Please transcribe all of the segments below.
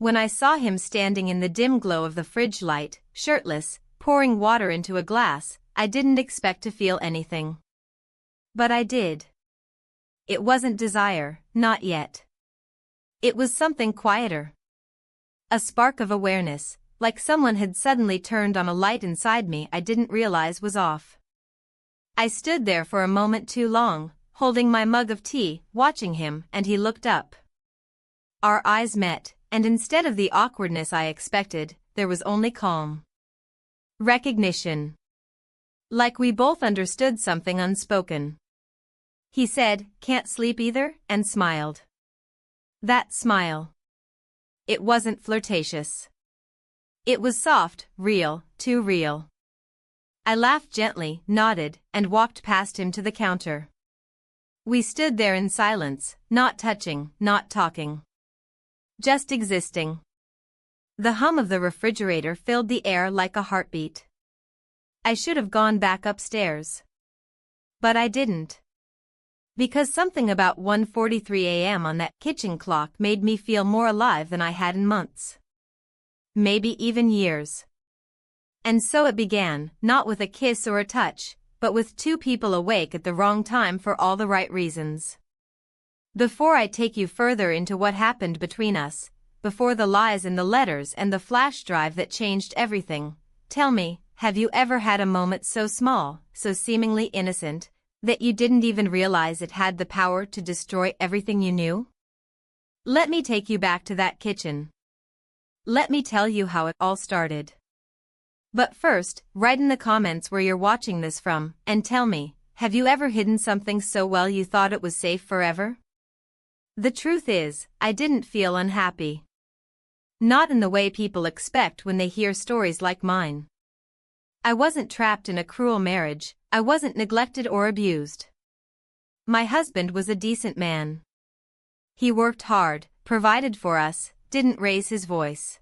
When I saw him standing in the dim glow of the fridge light, shirtless, pouring water into a glass, I didn't expect to feel anything. But I did. It wasn't desire, not yet. It was something quieter. A spark of awareness, like someone had suddenly turned on a light inside me I didn't realize was off. I stood there for a moment too long, holding my mug of tea, watching him, and he looked up. Our eyes met, and instead of the awkwardness I expected, there was only calm. Recognition. Like we both understood something unspoken. He said, "Can't sleep either," and smiled. That smile. It wasn't flirtatious. It was soft, real, too real. I laughed gently, nodded, and walked past him to the counter. We stood there in silence, not touching, not talking. Just existing. The hum of the refrigerator filled the air like a heartbeat. I should have gone back upstairs. But I didn't. Because something about 1:43 a.m. on that kitchen clock made me feel more alive than I had in months. Maybe even years. And so it began, not with a kiss or a touch, but with two people awake at the wrong time for all the right reasons. Before I take you further into what happened between us, before the lies and the letters and the flash drive that changed everything, tell me, have you ever had a moment so small, so seemingly innocent, that you didn't even realize it had the power to destroy everything you knew? Let me take you back to that kitchen. Let me tell you how it all started. But first, write in the comments where you're watching this from, and tell me, have you ever hidden something so well you thought it was safe forever? The truth is, I didn't feel unhappy. Not in the way people expect when they hear stories like mine. I wasn't trapped in a cruel marriage, I wasn't neglected or abused. My husband was a decent man. He worked hard, provided for us, didn't raise his voice.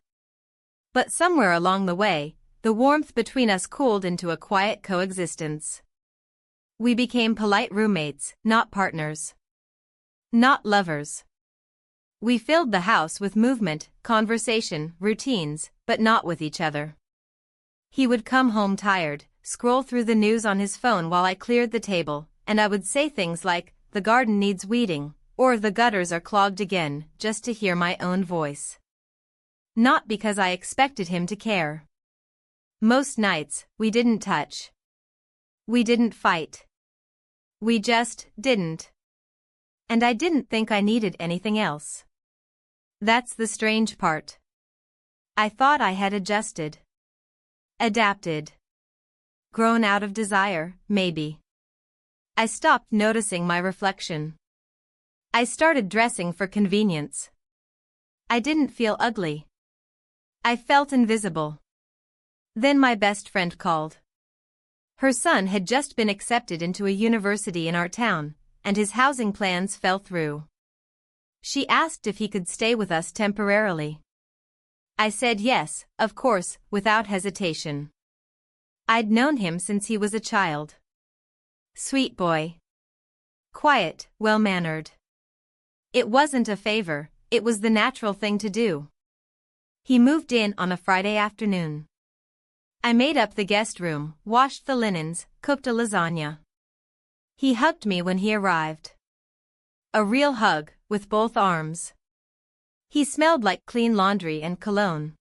But somewhere along the way, the warmth between us cooled into a quiet coexistence. We became polite roommates, not partners. Not lovers. We filled the house with movement, conversation, routines, but not with each other. He would come home tired, scroll through the news on his phone while I cleared the table, and I would say things like, "The garden needs weeding," or "The gutters are clogged again," just to hear my own voice. Not because I expected him to care. Most nights, we didn't touch. We didn't fight. We just didn't. And I didn't think I needed anything else. That's the strange part. I thought I had adjusted. Adapted. Grown out of desire, maybe. I stopped noticing my reflection. I started dressing for convenience. I didn't feel ugly. I felt invisible. Then my best friend called. Her son had just been accepted into a university in our town, and his housing plans fell through. She asked if he could stay with us temporarily. I said yes, of course, without hesitation. I'd known him since he was a child. Sweet boy. Quiet, well-mannered. It wasn't a favor, it was the natural thing to do. He moved in on a Friday afternoon. I made up the guest room, washed the linens, cooked a lasagna. He hugged me when he arrived. A real hug, with both arms. He smelled like clean laundry and cologne.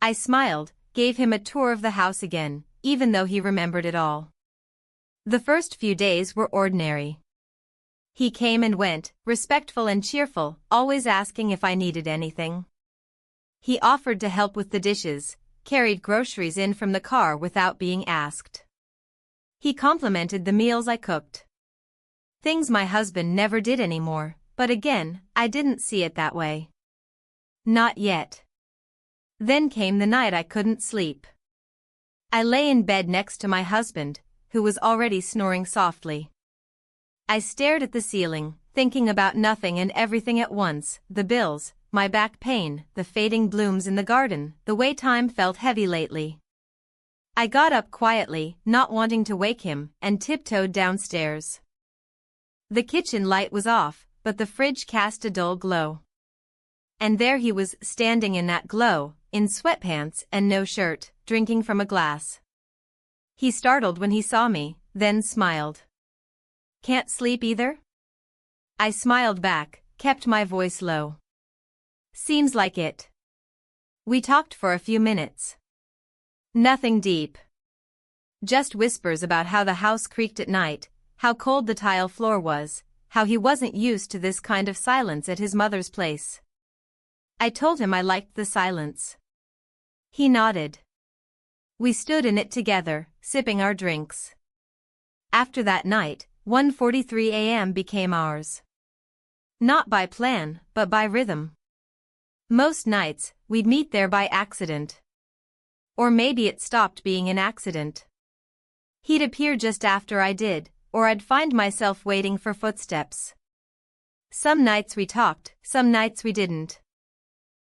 I smiled, gave him a tour of the house again, even though he remembered it all. The first few days were ordinary. He came and went, respectful and cheerful, always asking if I needed anything. He offered to help with the dishes, carried groceries in from the car without being asked. He complimented the meals I cooked. Things my husband never did anymore, but again, I didn't see it that way. Not yet. Then came the night I couldn't sleep. I lay in bed next to my husband, who was already snoring softly. I stared at the ceiling, thinking about nothing and everything at once, the bills, my back pain, the fading blooms in the garden, the way time felt heavy lately. I got up quietly, not wanting to wake him, and tiptoed downstairs. The kitchen light was off, but the fridge cast a dull glow. And there he was standing in that glow, in sweatpants and no shirt, drinking from a glass. He startled when he saw me, then smiled. "Can't sleep either?" I smiled back, kept my voice low. "Seems like it." We talked for a few minutes. Nothing deep. Just whispers about how the house creaked at night, how cold the tile floor was, how he wasn't used to this kind of silence at his mother's place. I told him I liked the silence. He nodded. We stood in it together, sipping our drinks. After that night, 1:43 a.m. became ours. Not by plan, but by rhythm. Most nights, we'd meet there by accident. Or maybe it stopped being an accident. He'd appear just after I did, or I'd find myself waiting for footsteps. Some nights we talked, some nights we didn't.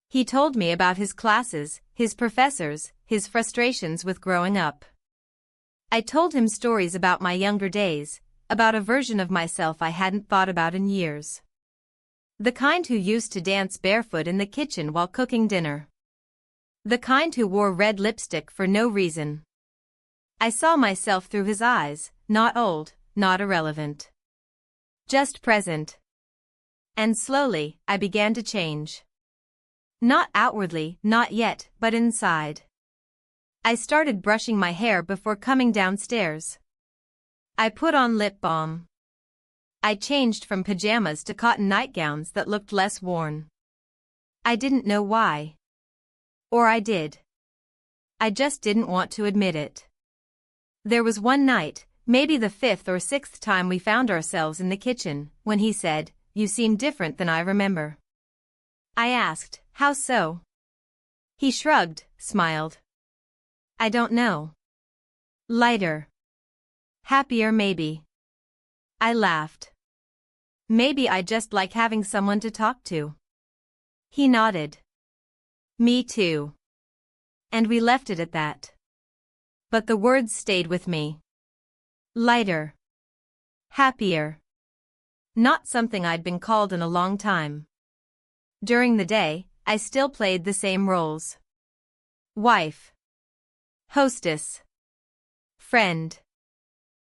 He told me about his classes, his professors, his frustrations with growing up. I told him stories about my younger days, about a version of myself I hadn't thought about in years. The kind who used to dance barefoot in the kitchen while cooking dinner. The kind who wore red lipstick for no reason. I saw myself through his eyes, not old, not irrelevant. Just present. And slowly, I began to change. Not outwardly, not yet, but inside. I started brushing my hair before coming downstairs. I put on lip balm. I changed from pajamas to cotton nightgowns that looked less worn. I didn't know why. Or I did. I just didn't want to admit it. There was one night, maybe the 5th or 6th time we found ourselves in the kitchen, when he said, "You seem different than I remember." I asked, "How so?" He shrugged, smiled. "I don't know. Lighter. Happier maybe." I laughed. "Maybe I just like having someone to talk to." He nodded. "Me too." And we left it at that. But the words stayed with me. Lighter. Happier. Not something I'd been called in a long time. During the day, I still played the same roles. Wife. Hostess. Friend.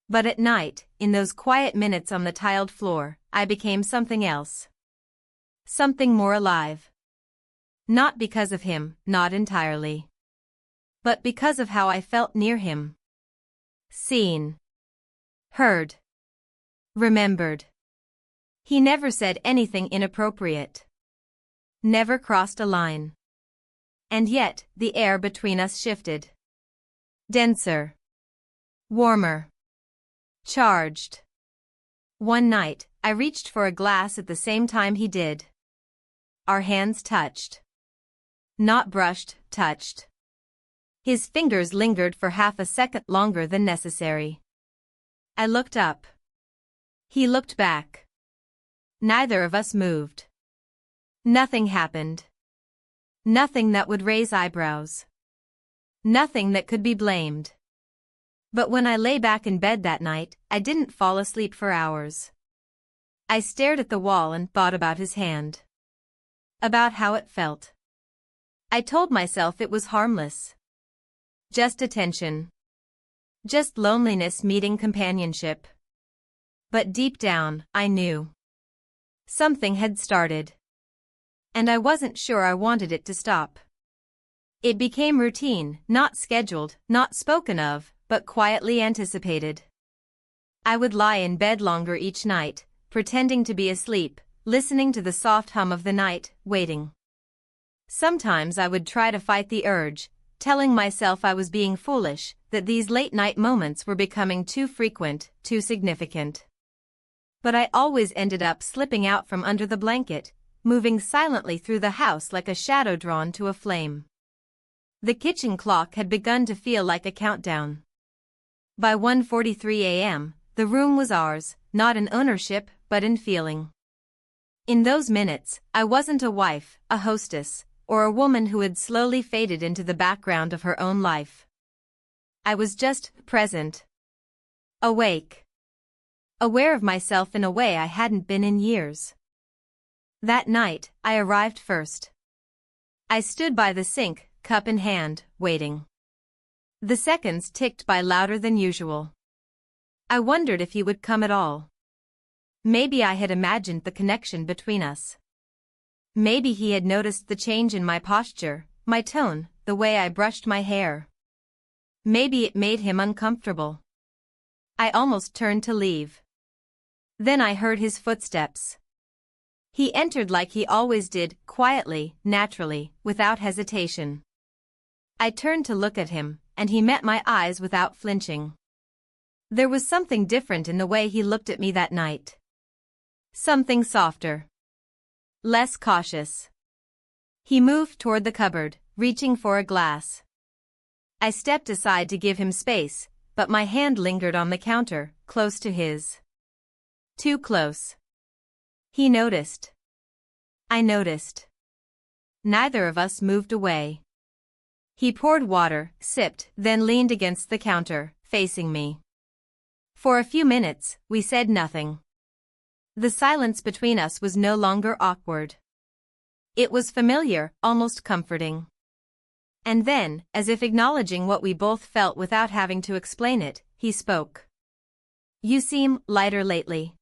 But at night, in those quiet minutes on the tiled floor, I became something else. Something more alive. Not because of him, not entirely. But because of how I felt near him. Seen. Heard. Remembered. He never said anything inappropriate. Never crossed a line. And yet, the air between us shifted. Denser. Warmer. Charged. One night, I reached for a glass at the same time he did. Our hands touched. Not brushed, touched. His fingers lingered for half a second longer than necessary. I looked up. He looked back. Neither of us moved. Nothing happened. Nothing that would raise eyebrows. Nothing that could be blamed. But when I lay back in bed that night, I didn't fall asleep for hours. I stared at the wall and thought about his hand. About how it felt. I told myself it was harmless. Just attention. Just loneliness meeting companionship. But deep down, I knew. Something had started. And I wasn't sure I wanted it to stop. It became routine, not scheduled, not spoken of, but quietly anticipated. I would lie in bed longer each night, pretending to be asleep, listening to the soft hum of the night, waiting. Sometimes I would try to fight the urge, telling myself I was being foolish, that these late-night moments were becoming too frequent, too significant. But I always ended up slipping out from under the blanket, moving silently through the house like a shadow drawn to a flame. The kitchen clock had begun to feel like a countdown. By 1:43 a.m., the room was ours, not in ownership, but in feeling. In those minutes, I wasn't a wife, a hostess, or a woman who had slowly faded into the background of her own life. I was just present. Awake. Aware of myself in a way I hadn't been in years. That night, I arrived first. I stood by the sink, cup in hand, waiting. The seconds ticked by louder than usual. I wondered if he would come at all. Maybe I had imagined the connection between us. Maybe he had noticed the change in my posture, my tone, the way I brushed my hair. Maybe it made him uncomfortable. I almost turned to leave. Then I heard his footsteps. He entered like he always did, quietly, naturally, without hesitation. I turned to look at him, and he met my eyes without flinching. There was something different in the way he looked at me that night. Something softer. Less cautious. He moved toward the cupboard, reaching for a glass. I stepped aside to give him space, but my hand lingered on the counter, close to his. Too close. He noticed. I noticed. Neither of us moved away. He poured water, sipped, then leaned against the counter, facing me. For a few minutes, we said nothing. The silence between us was no longer awkward. It was familiar, almost comforting. And then, as if acknowledging what we both felt without having to explain it, he spoke. "You seem lighter lately."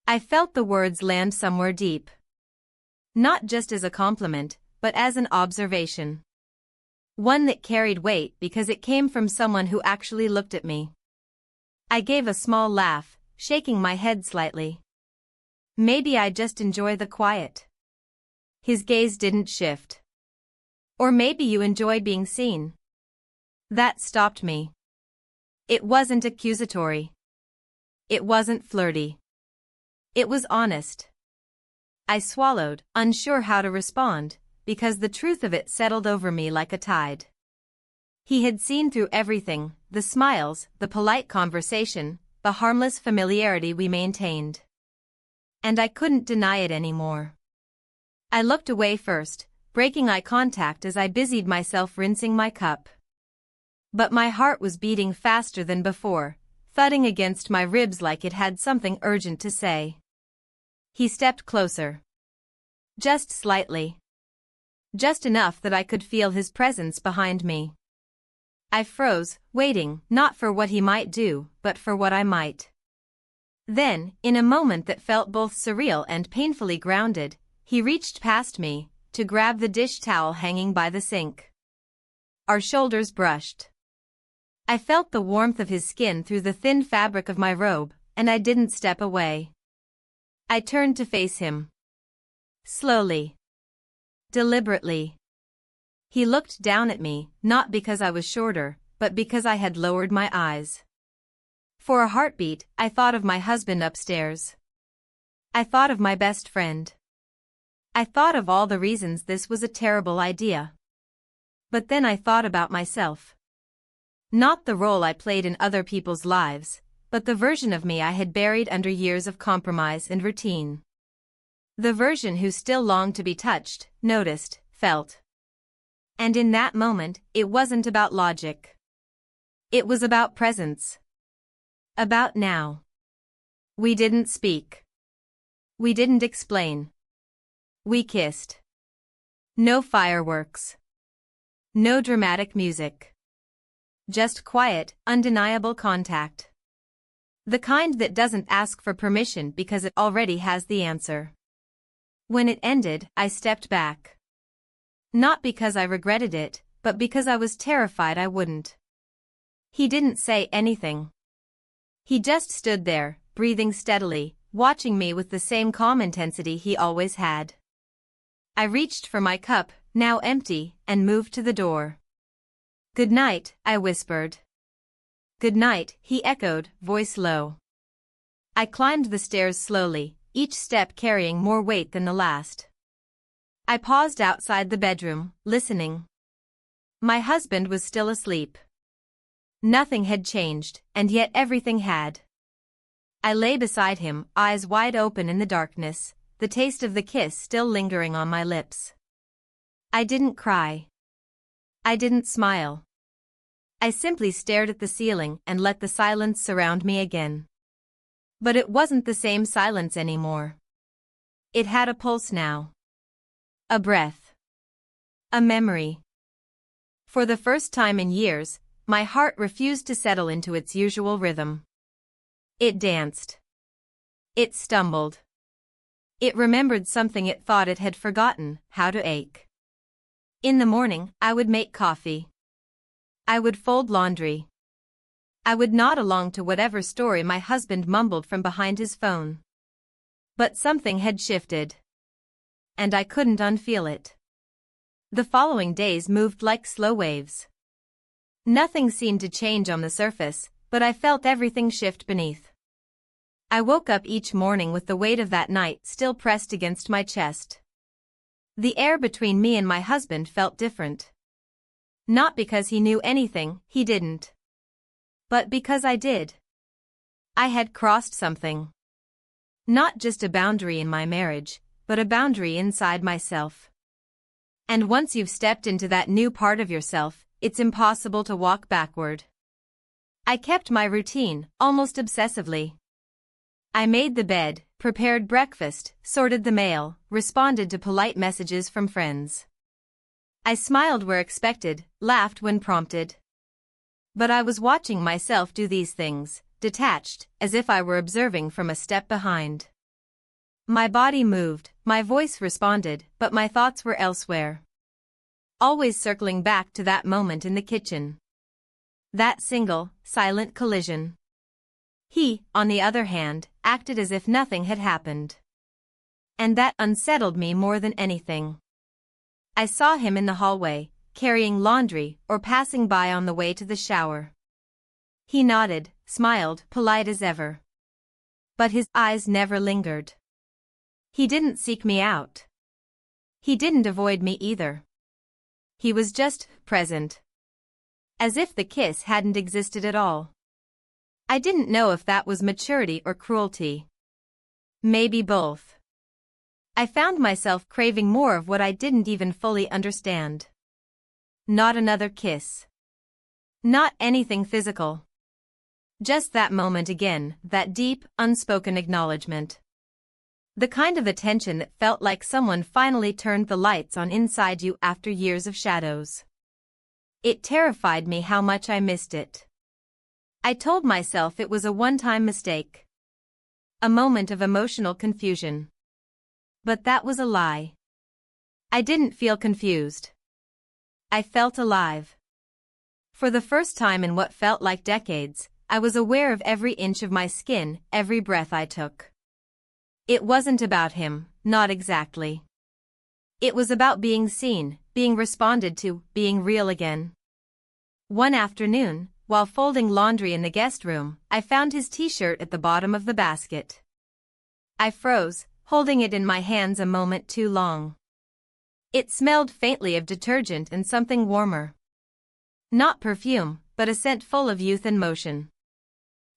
I felt the words land somewhere deep. Not just as a compliment, but as an observation. One that carried weight because it came from someone who actually looked at me. I gave a small laugh, shaking my head slightly. Maybe I just enjoy the quiet. His gaze didn't shift. Or maybe you enjoy being seen. That stopped me. It wasn't accusatory. It wasn't flirty. It was honest. I swallowed, unsure how to respond, because the truth of it settled over me like a tide. He had seen through everything, the smiles, the polite conversation, the harmless familiarity we maintained. And I couldn't deny it anymore. I looked away first, breaking eye contact as I busied myself rinsing my cup. But my heart was beating faster than before, thudding against my ribs like it had something urgent to say. He stepped closer. Just slightly. Just enough that I could feel his presence behind me. I froze, waiting, not for what he might do, but for what I might. Then, in a moment that felt both surreal and painfully grounded, he reached past me, to grab the dish towel hanging by the sink. Our shoulders brushed. I felt the warmth of his skin through the thin fabric of my robe, and I didn't step away. I turned to face him. Slowly. Deliberately. He looked down at me, not because I was shorter, but because I had lowered my eyes. For a heartbeat, I thought of my husband upstairs. I thought of my best friend. I thought of all the reasons this was a terrible idea. But then I thought about myself. Not the role I played in other people's lives, but the version of me I had buried under years of compromise and routine. The version who still longed to be touched, noticed, felt. And in that moment, it wasn't about logic. It was about presence. About now. We didn't speak. We didn't explain. We kissed. No fireworks. No dramatic music. Just quiet, undeniable contact. The kind that doesn't ask for permission because it already has the answer. When it ended, I stepped back. Not because I regretted it, but because I was terrified I wouldn't. He didn't say anything. He just stood there, breathing steadily, watching me with the same calm intensity he always had. I reached for my cup, now empty, and moved to the door. "Good night," I whispered. "Good night," he echoed, voice low. I climbed the stairs slowly, each step carrying more weight than the last. I paused outside the bedroom, listening. My husband was still asleep. Nothing had changed, and yet everything had. I lay beside him, eyes wide open in the darkness, the taste of the kiss still lingering on my lips. I didn't cry. I didn't smile. I simply stared at the ceiling and let the silence surround me again. But it wasn't the same silence anymore. It had a pulse now. A breath. A memory. For the first time in years, my heart refused to settle into its usual rhythm. It danced. It stumbled. It remembered something it thought it had forgotten, how to ache. In the morning, I would make coffee. I would fold laundry. I would nod along to whatever story my husband mumbled from behind his phone. But something had shifted. And I couldn't unfeel it. The following days moved like slow waves. Nothing seemed to change on the surface, but I felt everything shift beneath. I woke up each morning with the weight of that night still pressed against my chest. The air between me and my husband felt different. Not because he knew anything, he didn't. But because I did. I had crossed something. Not just a boundary in my marriage, but a boundary inside myself. And once you've stepped into that new part of yourself, it's impossible to walk backward. I kept my routine, almost obsessively. I made the bed, prepared breakfast, sorted the mail, responded to polite messages from friends. I smiled where expected, laughed when prompted. But I was watching myself do these things, detached, as if I were observing from a step behind. My body moved, my voice responded, but my thoughts were elsewhere. Always circling back to that moment in the kitchen. That single, silent collision. He, on the other hand, acted as if nothing had happened. And that unsettled me more than anything. I saw him in the hallway, carrying laundry, or passing by on the way to the shower. He nodded, smiled, polite as ever. But his eyes never lingered. He didn't seek me out. He didn't avoid me either. He was just present. As if the kiss hadn't existed at all. I didn't know if that was maturity or cruelty. Maybe both. I found myself craving more of what I didn't even fully understand. Not another kiss. Not anything physical. Just that moment again, that deep, unspoken acknowledgement. The kind of attention that felt like someone finally turned the lights on inside you after years of shadows. It terrified me how much I missed it. I told myself it was a one-time mistake. A moment of emotional confusion. But that was a lie. I didn't feel confused. I felt alive. For the first time in what felt like decades, I was aware of every inch of my skin, every breath I took. It wasn't about him, not exactly. It was about being seen, being responded to, being real again. One afternoon, while folding laundry in the guest room, I found his t-shirt at the bottom of the basket. I froze, holding it in my hands a moment too long. It smelled faintly of detergent and something warmer. Not perfume, but a scent full of youth and motion.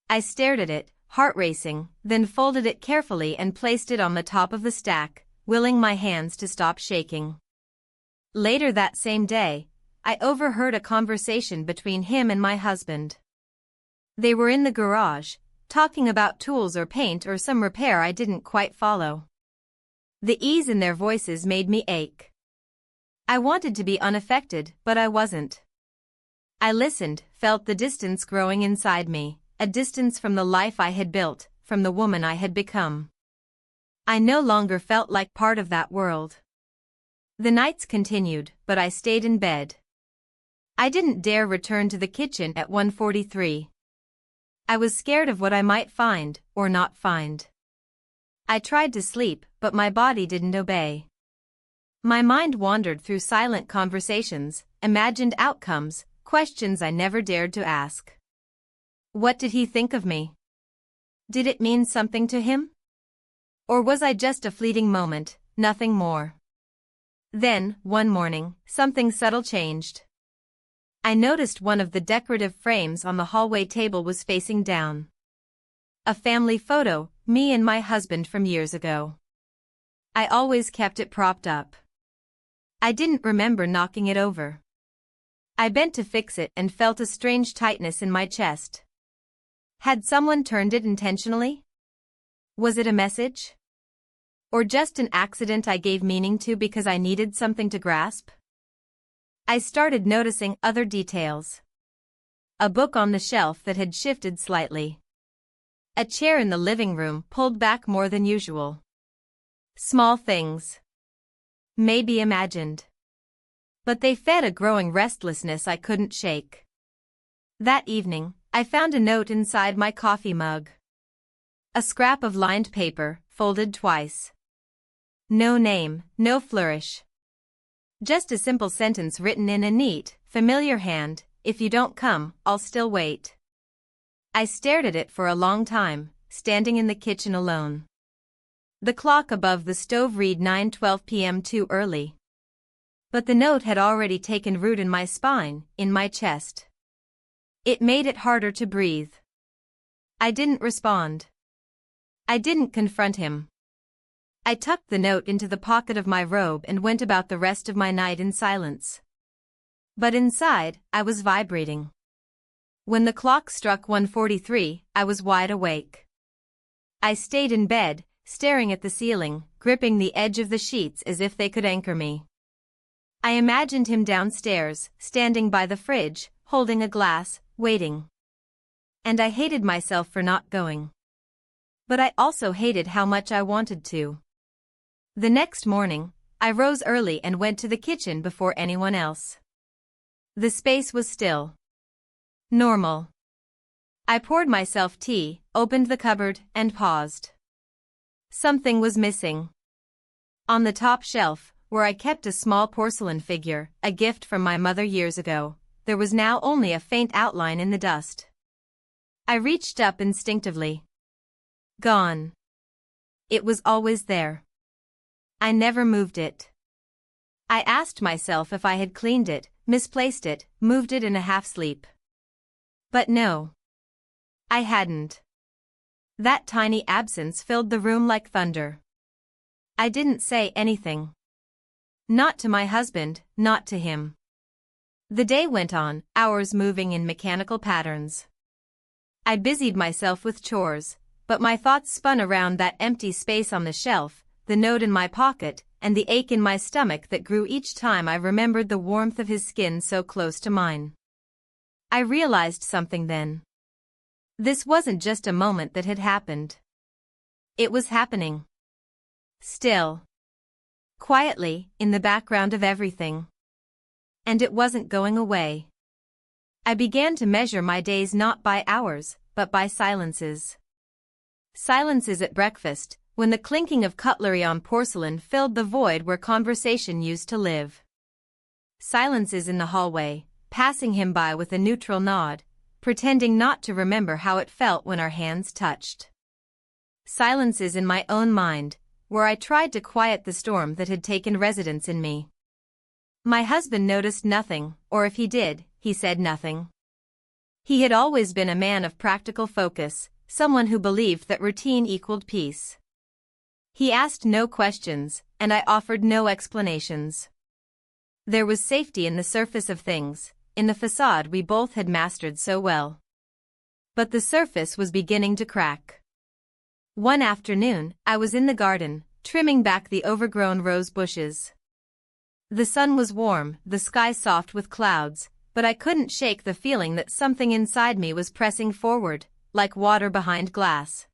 I stared at it, heart racing, then folded it carefully and placed it on the top of the stack, willing my hands to stop shaking. Later that same day, I overheard a conversation between him and my husband. They were in the garage, talking about tools or paint or some repair I didn't quite follow. The ease in their voices made me ache. I wanted to be unaffected, but I wasn't. I listened, felt the distance growing inside me. A distance from the life I had built, from the woman I had become. I no longer felt like part of that world. The nights continued, but I stayed in bed. I didn't dare return to the kitchen at 1:43. I was scared of what I might find, or not find. I tried to sleep, but my body didn't obey. My mind wandered through silent conversations, imagined outcomes, questions I never dared to ask. What did he think of me? Did it mean something to him? Or was I just a fleeting moment, nothing more? Then, one morning, something subtle changed. I noticed one of the decorative frames on the hallway table was facing down. A family photo, me and my husband from years ago. I always kept it propped up. I didn't remember knocking it over. I bent to fix it and felt a strange tightness in my chest. Had someone turned it intentionally? Was it a message? Or just an accident I gave meaning to because I needed something to grasp? I started noticing other details. A book on the shelf that had shifted slightly. A chair in the living room pulled back more than usual. Small things. Maybe imagined. But they fed a growing restlessness I couldn't shake. That evening, I found a note inside my coffee mug. A scrap of lined paper, folded twice. No name, no flourish. Just a simple sentence written in a neat, familiar hand: "If you don't come, I'll still wait." I stared at it for a long time, standing in the kitchen alone. The clock above the stove read 9:12 p.m. too early. But the note had already taken root in my spine, in my chest. It made it harder to breathe. I didn't respond. I didn't confront him. I tucked the note into the pocket of my robe and went about the rest of my night in silence. But inside, I was vibrating. When the clock struck 1:43, I was wide awake. I stayed in bed, staring at the ceiling, gripping the edge of the sheets as if they could anchor me. I imagined him downstairs, standing by the fridge, holding a glass, waiting. And I hated myself for not going. But I also hated how much I wanted to. The next morning, I rose early and went to the kitchen before anyone else. The space was still. Normal. I poured myself tea, opened the cupboard, and paused. Something was missing. On the top shelf, where I kept a small porcelain figure, a gift from my mother years ago, there was now only a faint outline in the dust. I reached up instinctively. Gone. It was always there. I never moved it. I asked myself if I had cleaned it, misplaced it, moved it in a half-sleep. But no. I hadn't. That tiny absence filled the room like thunder. I didn't say anything. Not to my husband, not to him. The day went on, hours moving in mechanical patterns. I busied myself with chores, but my thoughts spun around that empty space on the shelf, the note in my pocket, and the ache in my stomach that grew each time I remembered the warmth of his skin so close to mine. I realized something then. This wasn't just a moment that had happened. It was happening. Still. Quietly, in the background of everything. And it wasn't going away. I began to measure my days not by hours, but by silences. Silences at breakfast, when the clinking of cutlery on porcelain filled the void where conversation used to live. Silences in the hallway, passing him by with a neutral nod, pretending not to remember how it felt when our hands touched. Silences in my own mind, where I tried to quiet the storm that had taken residence in me. My husband noticed nothing, or if he did, he said nothing. He had always been a man of practical focus, someone who believed that routine equaled peace. He asked no questions, and I offered no explanations. There was safety in the surface of things, in the facade we both had mastered so well. But the surface was beginning to crack. One afternoon, I was in the garden, trimming back the overgrown rose bushes. The sun was warm, the sky soft with clouds, but I couldn't shake the feeling that something inside me was pressing forward, like water behind glass.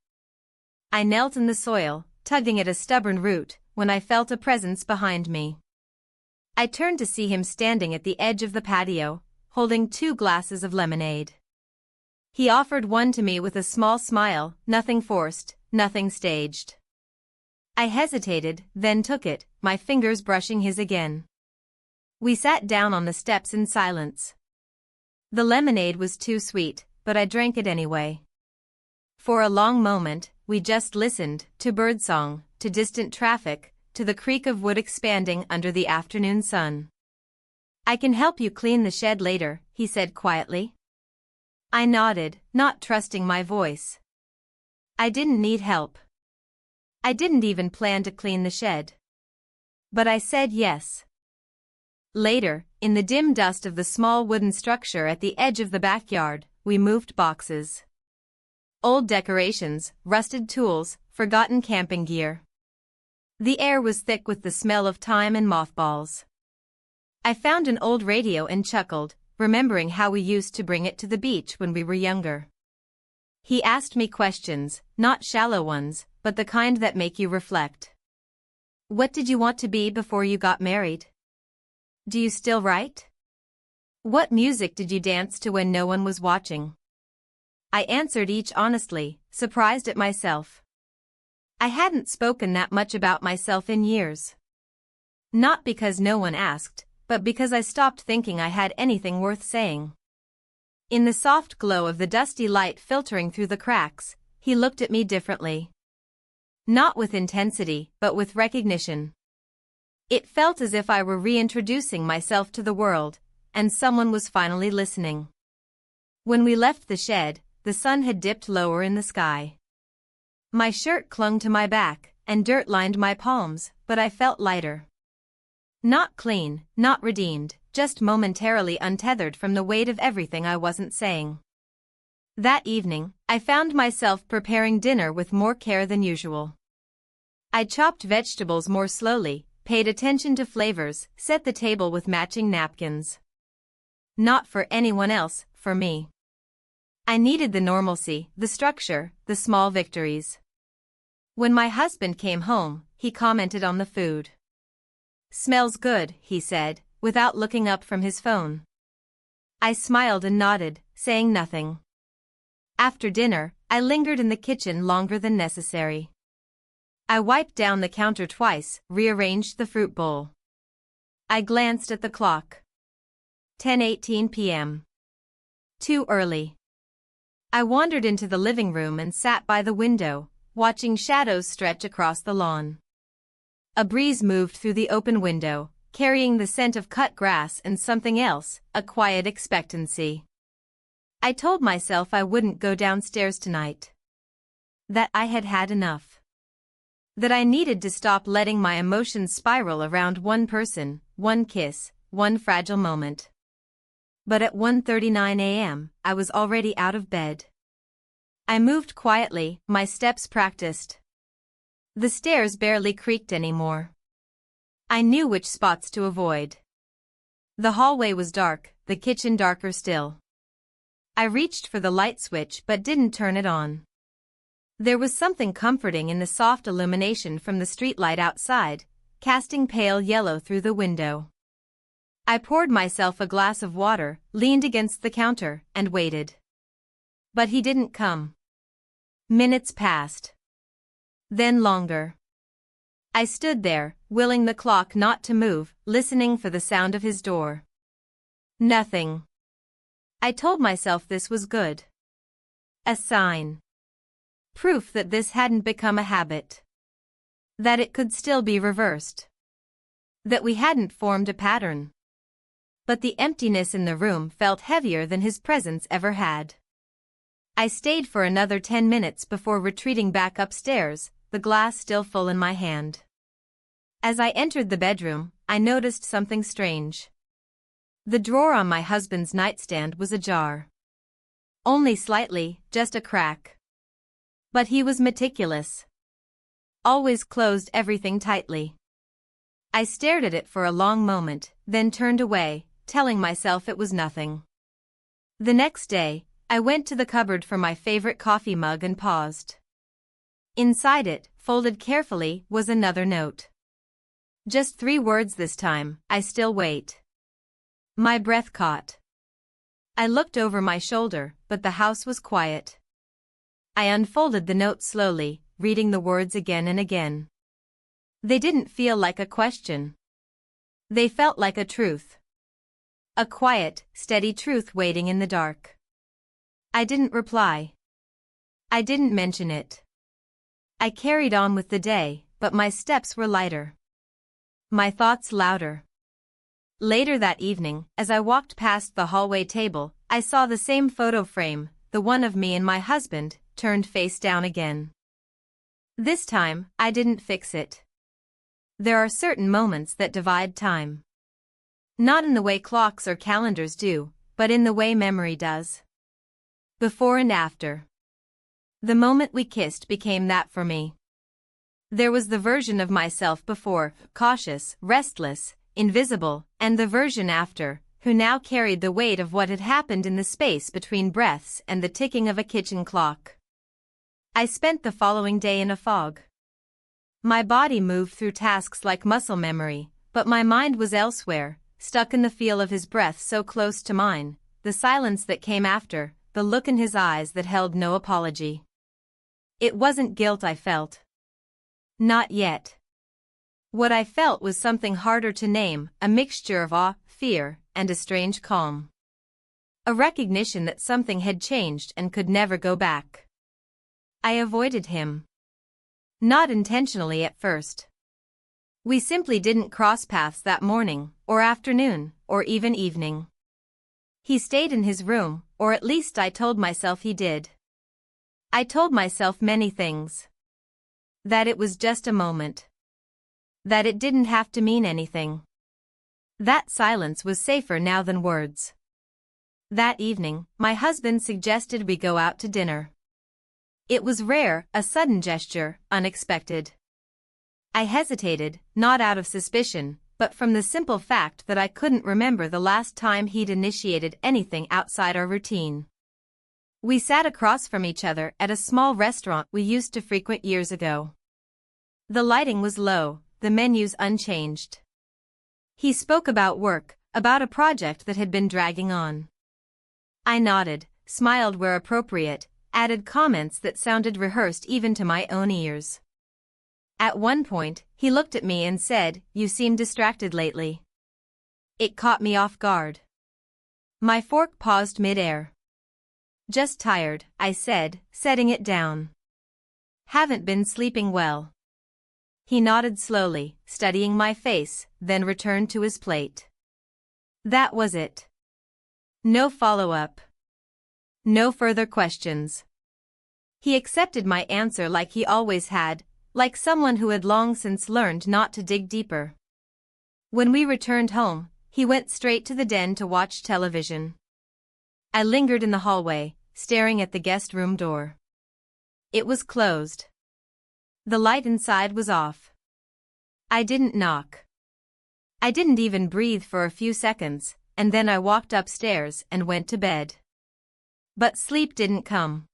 I knelt in the soil, tugging at a stubborn root, when I felt a presence behind me. I turned to see him standing at the edge of the patio, holding 2 glasses of lemonade. He offered one to me with a small smile, nothing forced, nothing staged. I hesitated, then took it, my fingers brushing his again. We sat down on the steps in silence. The lemonade was too sweet, but I drank it anyway. For a long moment, we just listened, to birdsong, to distant traffic, to the creak of wood expanding under the afternoon sun. "I can help you clean the shed later," he said quietly. I nodded, not trusting my voice. I didn't need help. I didn't even plan to clean the shed. But I said yes. Later, in the dim dust of the small wooden structure at the edge of the backyard, we moved boxes. Old decorations, rusted tools, forgotten camping gear. The air was thick with the smell of time and mothballs. I found an old radio and chuckled, remembering how we used to bring it to the beach when we were younger. He asked me questions, not shallow ones, but the kind that make you reflect. What did you want to be before you got married? Do you still write? What music did you dance to when no one was watching? I answered each honestly, surprised at myself. I hadn't spoken that much about myself in years. Not because no one asked, but because I stopped thinking I had anything worth saying. In the soft glow of the dusty light filtering through the cracks, he looked at me differently. Not with intensity, but with recognition. It felt as if I were reintroducing myself to the world, and someone was finally listening. When we left the shed, the sun had dipped lower in the sky. My shirt clung to my back, and dirt lined my palms, but I felt lighter. Not clean, not redeemed, just momentarily untethered from the weight of everything I wasn't saying. That evening, I found myself preparing dinner with more care than usual. I chopped vegetables more slowly, paid attention to flavors, set the table with matching napkins. Not for anyone else, for me. I needed the normalcy, the structure, the small victories. When my husband came home, he commented on the food. "Smells good," he said, without looking up from his phone. I smiled and nodded, saying nothing. After dinner, I lingered in the kitchen longer than necessary. I wiped down the counter twice, rearranged the fruit bowl. I glanced at the clock. 10:18 p.m. Too early. I wandered into the living room and sat by the window, watching shadows stretch across the lawn. A breeze moved through the open window, carrying the scent of cut grass and something else, a quiet expectancy. I told myself I wouldn't go downstairs tonight. That I had had enough. That I needed to stop letting my emotions spiral around one person, one kiss, one fragile moment. But at 1:39 a.m., I was already out of bed. I moved quietly, my steps practiced. The stairs barely creaked anymore. I knew which spots to avoid. The hallway was dark, the kitchen darker still. I reached for the light switch but didn't turn it on. There was something comforting in the soft illumination from the streetlight outside, casting pale yellow through the window. I poured myself a glass of water, leaned against the counter, and waited. But he didn't come. Minutes passed. Then longer. I stood there, willing the clock not to move, listening for the sound of his door. Nothing. I told myself this was good. A sign. Proof that this hadn't become a habit. That it could still be reversed. That we hadn't formed a pattern. But the emptiness in the room felt heavier than his presence ever had. I stayed for another 10 minutes before retreating back upstairs, the glass still full in my hand. As I entered the bedroom, I noticed something strange. The drawer on my husband's nightstand was ajar. Only slightly, just a crack. But he was meticulous. Always closed everything tightly. I stared at it for a long moment, then turned away, telling myself it was nothing. The next day, I went to the cupboard for my favorite coffee mug and paused. Inside it, folded carefully, was another note. Just 3 words this time: I still wait. My breath caught. I looked over my shoulder, but the house was quiet. I unfolded the note slowly, reading the words again and again. They didn't feel like a question. They felt like a truth. A quiet, steady truth waiting in the dark. I didn't reply. I didn't mention it. I carried on with the day, but my steps were lighter. My thoughts louder. Later that evening, as I walked past the hallway table, I saw the same photo frame, the one of me and my husband, turned face down again. This time, I didn't fix it. There are certain moments that divide time. Not in the way clocks or calendars do, but in the way memory does. Before and after. The moment we kissed became that for me. There was the version of myself before, cautious, restless, invisible, and the version after, who now carried the weight of what had happened in the space between breaths and the ticking of a kitchen clock. I spent the following day in a fog. My body moved through tasks like muscle memory, but my mind was elsewhere, stuck in the feel of his breath so close to mine, the silence that came after, the look in his eyes that held no apology. It wasn't guilt I felt. Not yet. What I felt was something harder to name, a mixture of awe, fear, and a strange calm. A recognition that something had changed and could never go back. I avoided him. Not intentionally at first. We simply didn't cross paths that morning, or afternoon, or even evening. He stayed in his room, or at least I told myself he did. I told myself many things. That it was just a moment. That it didn't have to mean anything. That silence was safer now than words. That evening, my husband suggested we go out to dinner. It was rare, a sudden gesture, unexpected. I hesitated, not out of suspicion, but from the simple fact that I couldn't remember the last time he'd initiated anything outside our routine. We sat across from each other at a small restaurant we used to frequent years ago. The lighting was low, the menus unchanged. He spoke about work, about a project that had been dragging on. I nodded, smiled where appropriate, added comments that sounded rehearsed even to my own ears. At one point, he looked at me and said, "You seem distracted lately." It caught me off guard. My fork paused mid-air. "Just tired," I said, setting it down. "Haven't been sleeping well." He nodded slowly, studying my face, then returned to his plate. That was it. No follow-up. No further questions. He accepted my answer like he always had, like someone who had long since learned not to dig deeper. When we returned home, he went straight to the den to watch television. I lingered in the hallway, staring at the guest room door. It was closed. The light inside was off. I didn't knock. I didn't even breathe for a few seconds, and then I walked upstairs and went to bed. But sleep didn't come.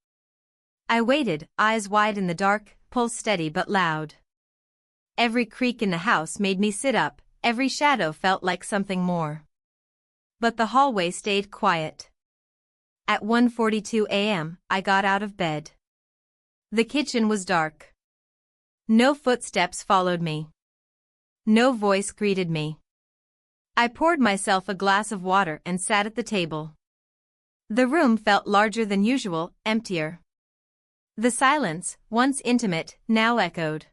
I waited, eyes wide in the dark, pulse steady but loud. Every creak in the house made me sit up, every shadow felt like something more. But the hallway stayed quiet. At 1:42 a.m., I got out of bed. The kitchen was dark. No footsteps followed me. No voice greeted me. I poured myself a glass of water and sat at the table. The room felt larger than usual, emptier. The silence, once intimate, now echoed.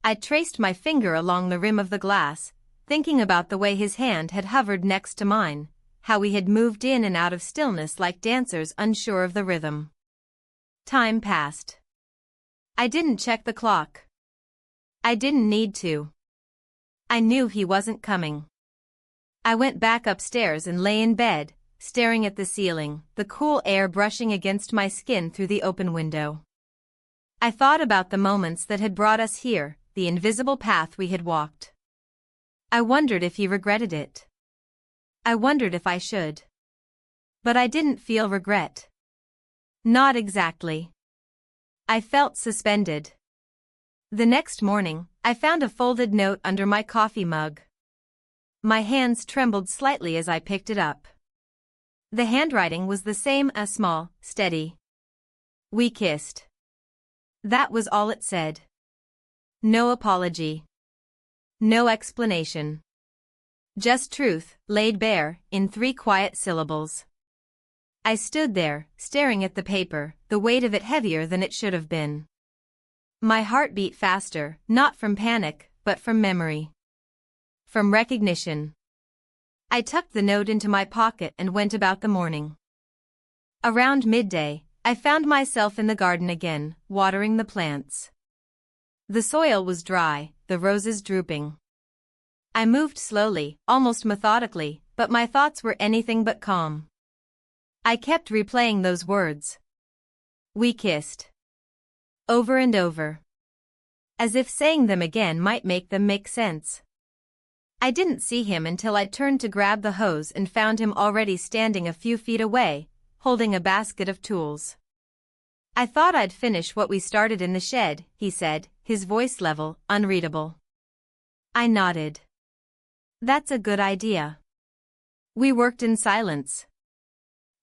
I traced my finger along the rim of the glass, thinking about the way his hand had hovered next to mine, how we had moved in and out of stillness like dancers unsure of the rhythm. Time passed. I didn't check the clock. I didn't need to. I knew he wasn't coming. I went back upstairs and lay in bed, staring at the ceiling, the cool air brushing against my skin through the open window. I thought about the moments that had brought us here, the invisible path we had walked. I wondered if he regretted it. I wondered if I should. But I didn't feel regret. Not exactly. I felt suspended. The next morning, I found a folded note under my coffee mug. My hands trembled slightly as I picked it up. The handwriting was the same, a small, steady. We kissed. That was all it said. No apology. No explanation. Just truth, laid bare, in 3 quiet syllables. I stood there, staring at the paper, the weight of it heavier than it should have been. My heart beat faster, not from panic, but from memory. From recognition. I tucked the note into my pocket and went about the morning. Around midday, I found myself in the garden again, watering the plants. The soil was dry, the roses drooping. I moved slowly, almost methodically, but my thoughts were anything but calm. I kept replaying those words. We kissed. Over and over. As if saying them again might make them make sense. I didn't see him until I turned to grab the hose and found him already standing a few feet away, holding a basket of tools. "I thought I'd finish what we started in the shed," he said, his voice level, unreadable. I nodded. "That's a good idea." We worked in silence.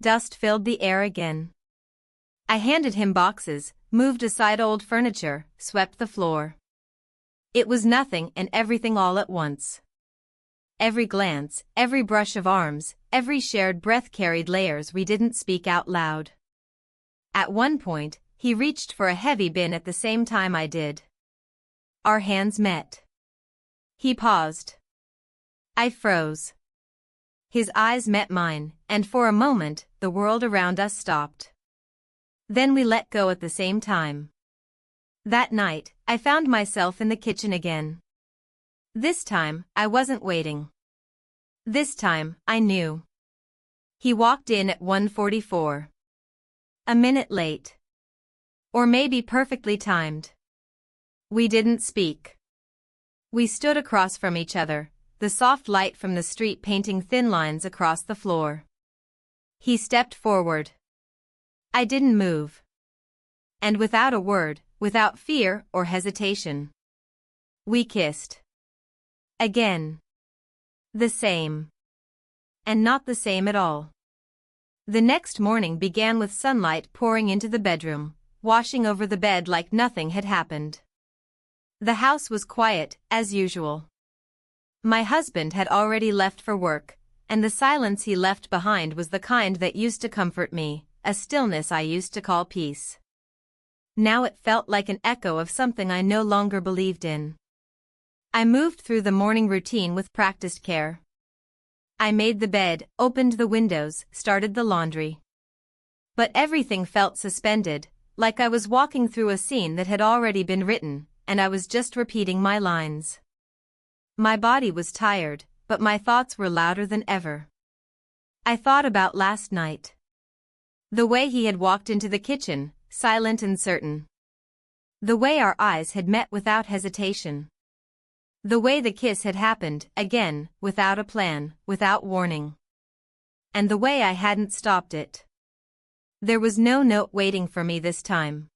Dust filled the air again. I handed him boxes, moved aside old furniture, swept the floor. It was nothing and everything all at once. Every glance, every brush of arms, every shared breath carried layers we didn't speak out loud. At one point, he reached for a heavy bin at the same time I did. Our hands met. He paused. I froze. His eyes met mine, and for a moment, the world around us stopped. Then we let go at the same time. That night, I found myself in the kitchen again. This time, I wasn't waiting. This time, I knew. He walked in at 1:44. A minute late. Or maybe perfectly timed. We didn't speak. We stood across from each other, the soft light from the street painting thin lines across the floor. He stepped forward. I didn't move. And without a word, without fear or hesitation, we kissed. Again. The same. And not the same at all. The next morning began with sunlight pouring into the bedroom, washing over the bed like nothing had happened. The house was quiet, as usual. My husband had already left for work, and the silence he left behind was the kind that used to comfort me, a stillness I used to call peace. Now it felt like an echo of something I no longer believed in. I moved through the morning routine with practiced care. I made the bed, opened the windows, started the laundry. But everything felt suspended, like I was walking through a scene that had already been written, and I was just repeating my lines. My body was tired, but my thoughts were louder than ever. I thought about last night. The way he had walked into the kitchen, silent and certain. The way our eyes had met without hesitation. The way the kiss had happened, again, without a plan, without warning. And the way I hadn't stopped it. There was no note waiting for me this time.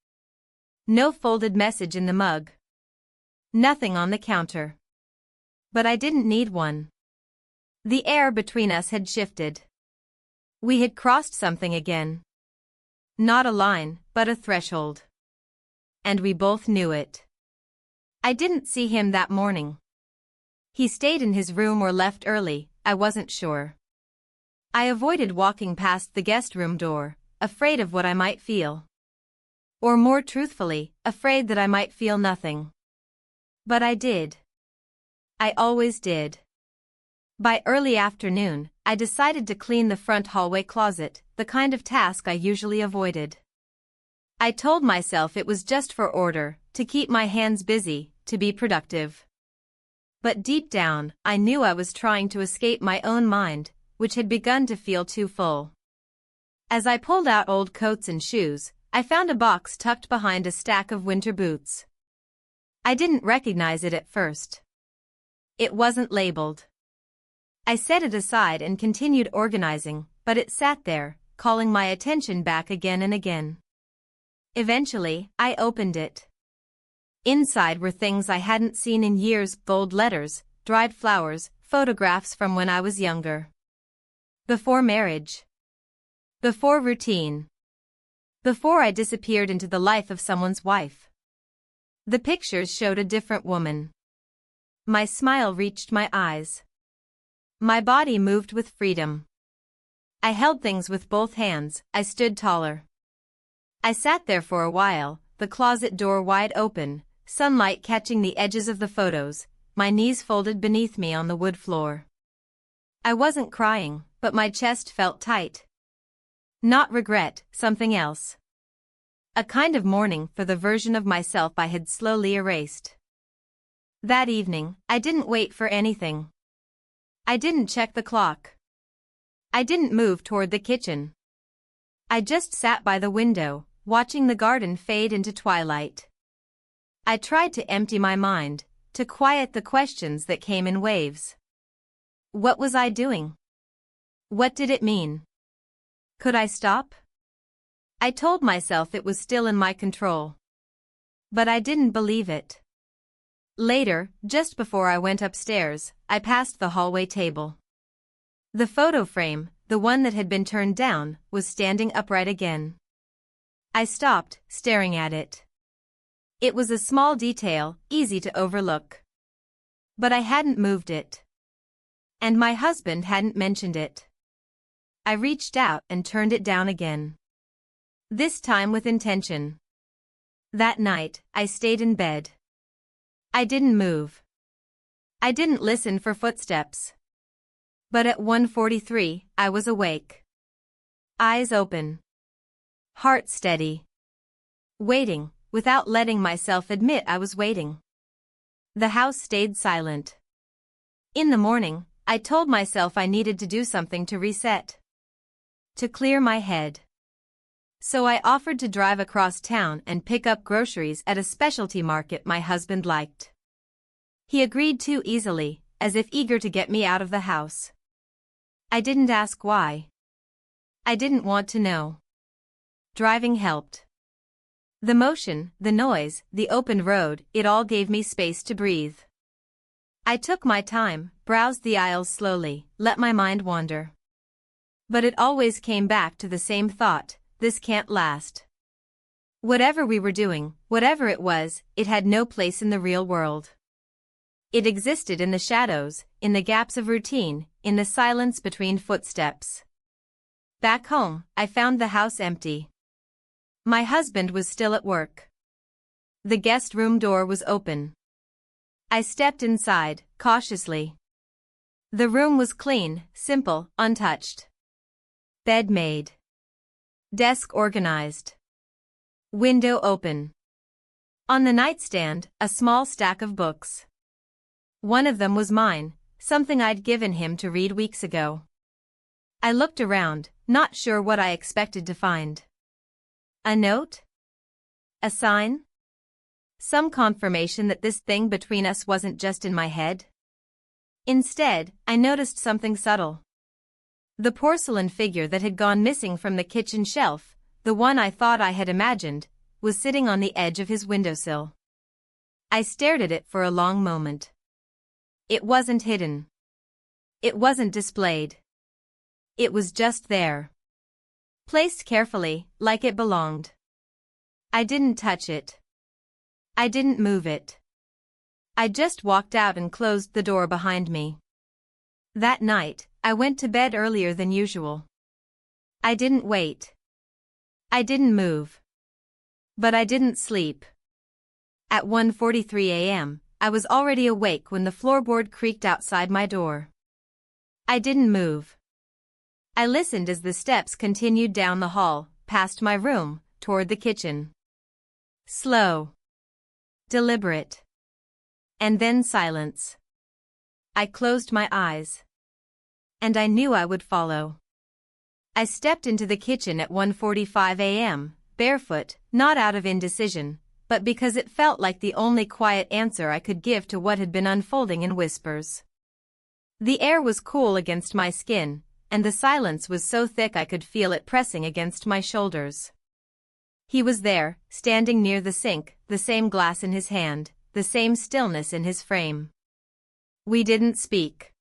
No folded message in the mug. Nothing on the counter. But I didn't need one. The air between us had shifted. We had crossed something again. Not a line, but a threshold. And we both knew it. I didn't see him that morning. He stayed in his room or left early, I wasn't sure. I avoided walking past the guest room door, afraid of what I might feel. Or more truthfully, afraid that I might feel nothing. But I did. I always did. By early afternoon, I decided to clean the front hallway closet, the kind of task I usually avoided. I told myself it was just for order, to keep my hands busy, to be productive. But deep down, I knew I was trying to escape my own mind, which had begun to feel too full. As I pulled out old coats and shoes, I found a box tucked behind a stack of winter boots. I didn't recognize it at first. It wasn't labeled. I set it aside and continued organizing, but it sat there, calling my attention back again and again. Eventually, I opened it. Inside were things I hadn't seen in years: gold letters, dried flowers, photographs from when I was younger. Before marriage. Before routine. Before I disappeared into the life of someone's wife. The pictures showed a different woman. My smile reached my eyes. My body moved with freedom. I held things with both hands, I stood taller. I sat there for a while, the closet door wide open, sunlight catching the edges of the photos, my knees folded beneath me on the wood floor. I wasn't crying, but my chest felt tight. Not regret, something else. A kind of mourning for the version of myself I had slowly erased. That evening, I didn't wait for anything. I didn't check the clock. I didn't move toward the kitchen. I just sat by the window, watching the garden fade into twilight. I tried to empty my mind, to quiet the questions that came in waves. What was I doing? What did it mean? Could I stop? I told myself it was still in my control. But I didn't believe it. Later, just before I went upstairs, I passed the hallway table. The photo frame, the one that had been turned down, was standing upright again. I stopped, staring at it. It was a small detail, easy to overlook. But I hadn't moved it. And my husband hadn't mentioned it. I reached out and turned it down again. This time with intention. That night, I stayed in bed. I didn't move. I didn't listen for footsteps. But at 1:43, I was awake. Eyes open. Heart steady. Waiting, without letting myself admit I was waiting. The house stayed silent. In the morning, I told myself I needed to do something to reset. To clear my head. So I offered to drive across town and pick up groceries at a specialty market my husband liked. He agreed too easily, as if eager to get me out of the house. I didn't ask why. I didn't want to know. Driving helped. The motion, the noise, the open road, it all gave me space to breathe. I took my time, browsed the aisles slowly, let my mind wander. But it always came back to the same thought: this can't last. Whatever we were doing, whatever it was, it had no place in the real world. It existed in the shadows, in the gaps of routine, in the silence between footsteps. Back home, I found the house empty. My husband was still at work. The guest room door was open. I stepped inside, cautiously. The room was clean, simple, untouched. Bed made. Desk organized. Window open. On the nightstand, a small stack of books. One of them was mine, something I'd given him to read weeks ago. I looked around, not sure what I expected to find. A note? A sign? Some confirmation that this thing between us wasn't just in my head? Instead, I noticed something subtle. The porcelain figure that had gone missing from the kitchen shelf, the one I thought I had imagined, was sitting on the edge of his windowsill. I stared at it for a long moment. It wasn't hidden. It wasn't displayed. It was just there. Placed carefully, like it belonged. I didn't touch it. I didn't move it. I just walked out and closed the door behind me. That night, I went to bed earlier than usual. I didn't wait. I didn't move. But I didn't sleep. At 1:43 a.m., I was already awake when the floorboard creaked outside my door. I didn't move. I listened as the steps continued down the hall, past my room, toward the kitchen. Slow. Deliberate. And then silence. I closed my eyes. And I knew I would follow. I stepped into the kitchen at 1:45 a.m., barefoot, not out of indecision, but because it felt like the only quiet answer I could give to what had been unfolding in whispers. The air was cool against my skin, and the silence was so thick I could feel it pressing against my shoulders. He was there, standing near the sink, the same glass in his hand, the same stillness in his frame. We didn't speak.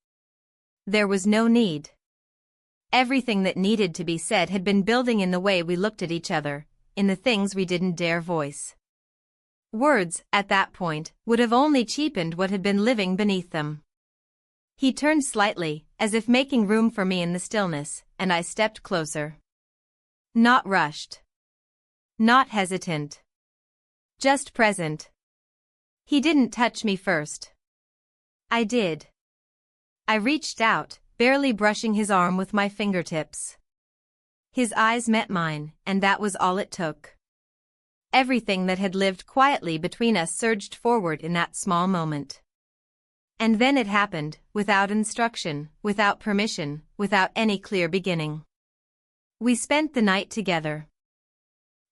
There was no need. Everything that needed to be said had been building in the way we looked at each other, in the things we didn't dare voice. Words, at that point, would have only cheapened what had been living beneath them. He turned slightly, as if making room for me in the stillness, and I stepped closer. Not rushed. Not hesitant. Just present. He didn't touch me first. I did. I reached out, barely brushing his arm with my fingertips. His eyes met mine, and that was all it took. Everything that had lived quietly between us surged forward in that small moment. And then it happened, without instruction, without permission, without any clear beginning. We spent the night together.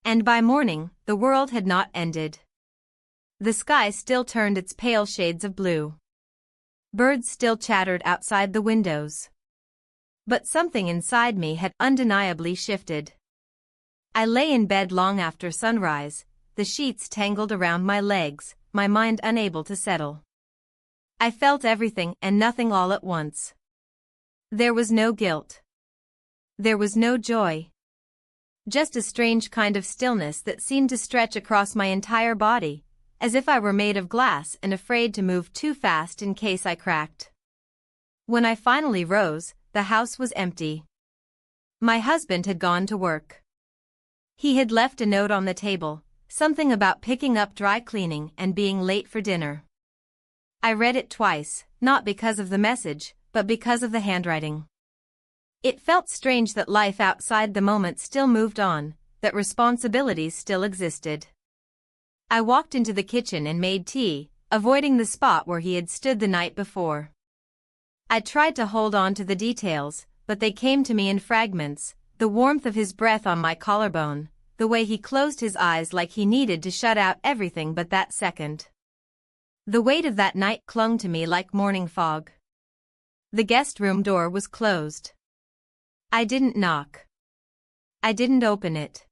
And by morning, the world had not ended. The sky still turned its pale shades of blue. Birds still chattered outside the windows. But something inside me had undeniably shifted. I lay in bed long after sunrise, the sheets tangled around my legs, my mind unable to settle. I felt everything and nothing all at once. There was no guilt. There was no joy. Just a strange kind of stillness that seemed to stretch across my entire body, as if I were made of glass and afraid to move too fast in case I cracked. When I finally rose, the house was empty. My husband had gone to work. He had left a note on the table, something about picking up dry cleaning and being late for dinner. I read it twice, not because of the message, but because of the handwriting. It felt strange that life outside the moment still moved on, that responsibilities still existed. I walked into the kitchen and made tea, avoiding the spot where he had stood the night before. I tried to hold on to the details, but they came to me in fragments, the warmth of his breath on my collarbone, the way he closed his eyes like he needed to shut out everything but that second. The weight of that night clung to me like morning fog. The guest room door was closed. I didn't knock. I didn't open it.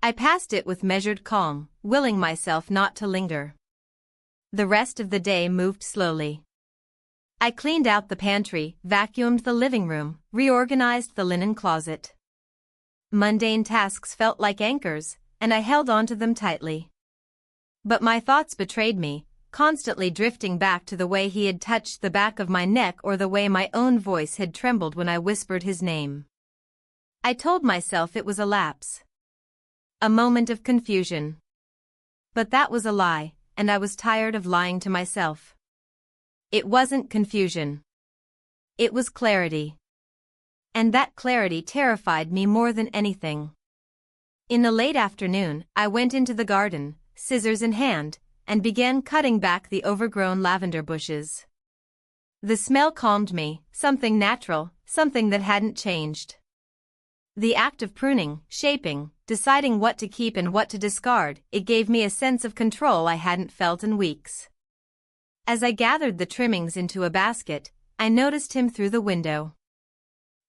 I passed it with measured calm, willing myself not to linger. The rest of the day moved slowly. I cleaned out the pantry, vacuumed the living room, reorganized the linen closet. Mundane tasks felt like anchors, and I held onto them tightly. But my thoughts betrayed me, constantly drifting back to the way he had touched the back of my neck or the way my own voice had trembled when I whispered his name. I told myself it was a lapse. A moment of confusion. But that was a lie, and I was tired of lying to myself. It wasn't confusion. It was clarity. And that clarity terrified me more than anything. In the late afternoon, I went into the garden, scissors in hand, and began cutting back the overgrown lavender bushes. The smell calmed me, something natural, something that hadn't changed. The act of pruning, shaping, deciding what to keep and what to discard, it gave me a sense of control I hadn't felt in weeks. As I gathered the trimmings into a basket, I noticed him through the window.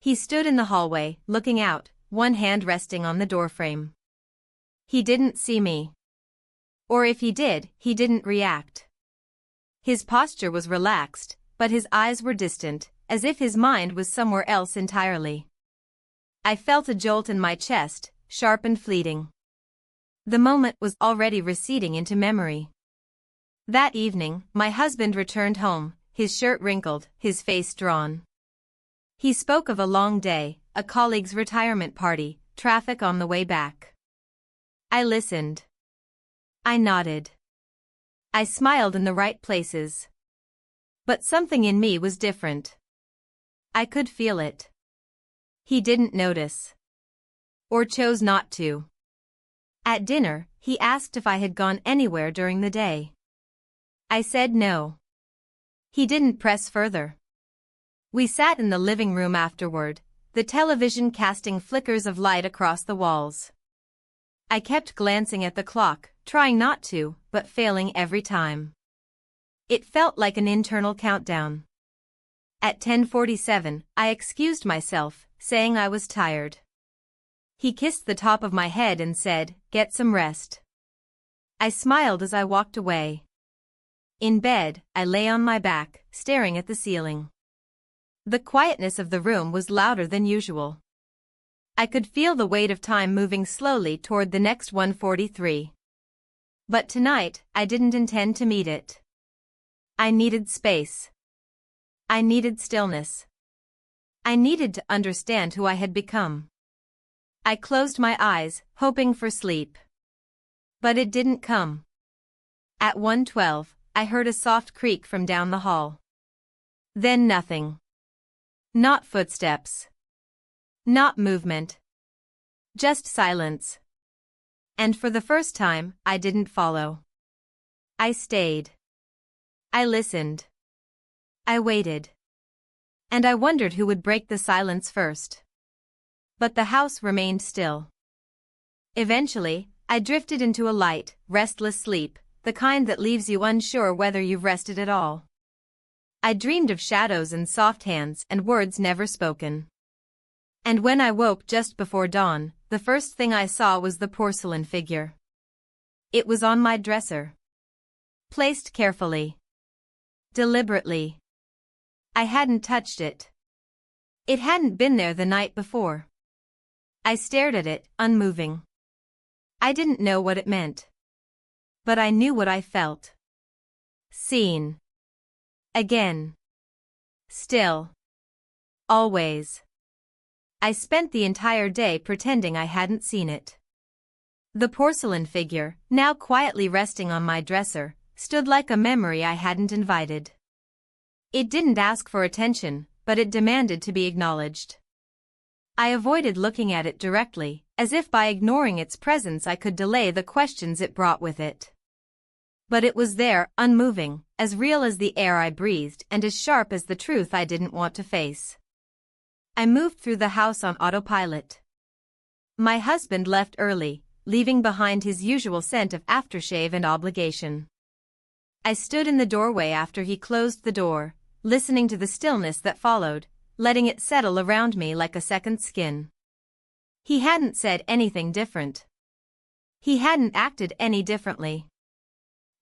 He stood in the hallway, looking out, one hand resting on the doorframe. He didn't see me. Or if he did, he didn't react. His posture was relaxed, but his eyes were distant, as if his mind was somewhere else entirely. I felt a jolt in my chest, sharp and fleeting. The moment was already receding into memory. That evening, my husband returned home, his shirt wrinkled, his face drawn. He spoke of a long day, a colleague's retirement party, traffic on the way back. I listened. I nodded. I smiled in the right places. But something in me was different. I could feel it. He didn't notice. Or chose not to. At dinner, he asked if I had gone anywhere during the day. I said no. He didn't press further. We sat in the living room afterward, the television casting flickers of light across the walls. I kept glancing at the clock, trying not to, but failing every time. It felt like an internal countdown. At 10:47, I excused myself, saying I was tired. He kissed the top of my head and said, "Get some rest." I smiled as I walked away. In bed, I lay on my back, staring at the ceiling. The quietness of the room was louder than usual. I could feel the weight of time moving slowly toward the next 1:43. But tonight, I didn't intend to meet it. I needed space. I needed stillness. I needed to understand who I had become. I closed my eyes, hoping for sleep. But it didn't come. At 1:12, I heard a soft creak from down the hall. Then nothing. Not footsteps. Not movement. Just silence. And for the first time, I didn't follow. I stayed. I listened. I waited. And I wondered who would break the silence first. But the house remained still. Eventually, I drifted into a light, restless sleep, the kind that leaves you unsure whether you've rested at all. I dreamed of shadows and soft hands and words never spoken. And when I woke just before dawn, the first thing I saw was the porcelain figure. It was on my dresser. Placed carefully. Deliberately. I hadn't touched it. It hadn't been there the night before. I stared at it, unmoving. I didn't know what it meant. But I knew what I felt. Seen. Again. Still. Always. I spent the entire day pretending I hadn't seen it. The porcelain figure, now quietly resting on my dresser, stood like a memory I hadn't invited. It didn't ask for attention, but it demanded to be acknowledged. I avoided looking at it directly, as if by ignoring its presence I could delay the questions it brought with it. But it was there, unmoving, as real as the air I breathed and as sharp as the truth I didn't want to face. I moved through the house on autopilot. My husband left early, leaving behind his usual scent of aftershave and obligation. I stood in the doorway after he closed the door, listening to the stillness that followed, letting it settle around me like a second skin. He hadn't said anything different. He hadn't acted any differently.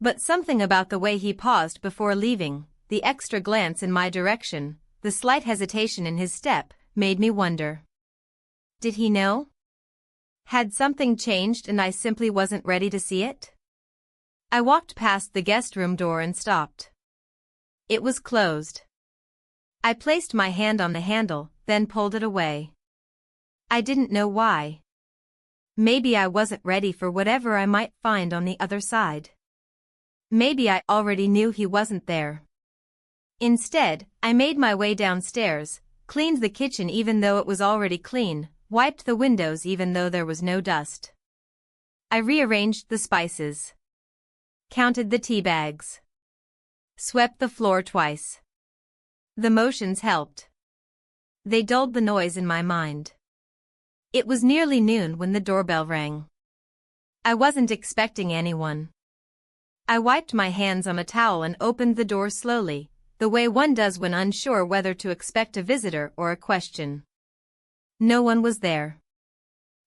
But something about the way he paused before leaving, the extra glance in my direction, the slight hesitation in his step, made me wonder. Did he know? Had something changed and I simply wasn't ready to see it? I walked past the guest room door and stopped. It was closed. I placed my hand on the handle, then pulled it away. I didn't know why. Maybe I wasn't ready for whatever I might find on the other side. Maybe I already knew he wasn't there. Instead, I made my way downstairs, cleaned the kitchen even though it was already clean, wiped the windows even though there was no dust. I rearranged the spices. Counted the tea bags. Swept the floor twice. The motions helped. They dulled the noise in my mind. It was nearly noon when the doorbell rang. I wasn't expecting anyone. I wiped my hands on a towel and opened the door slowly, the way one does when unsure whether to expect a visitor or a question. No one was there.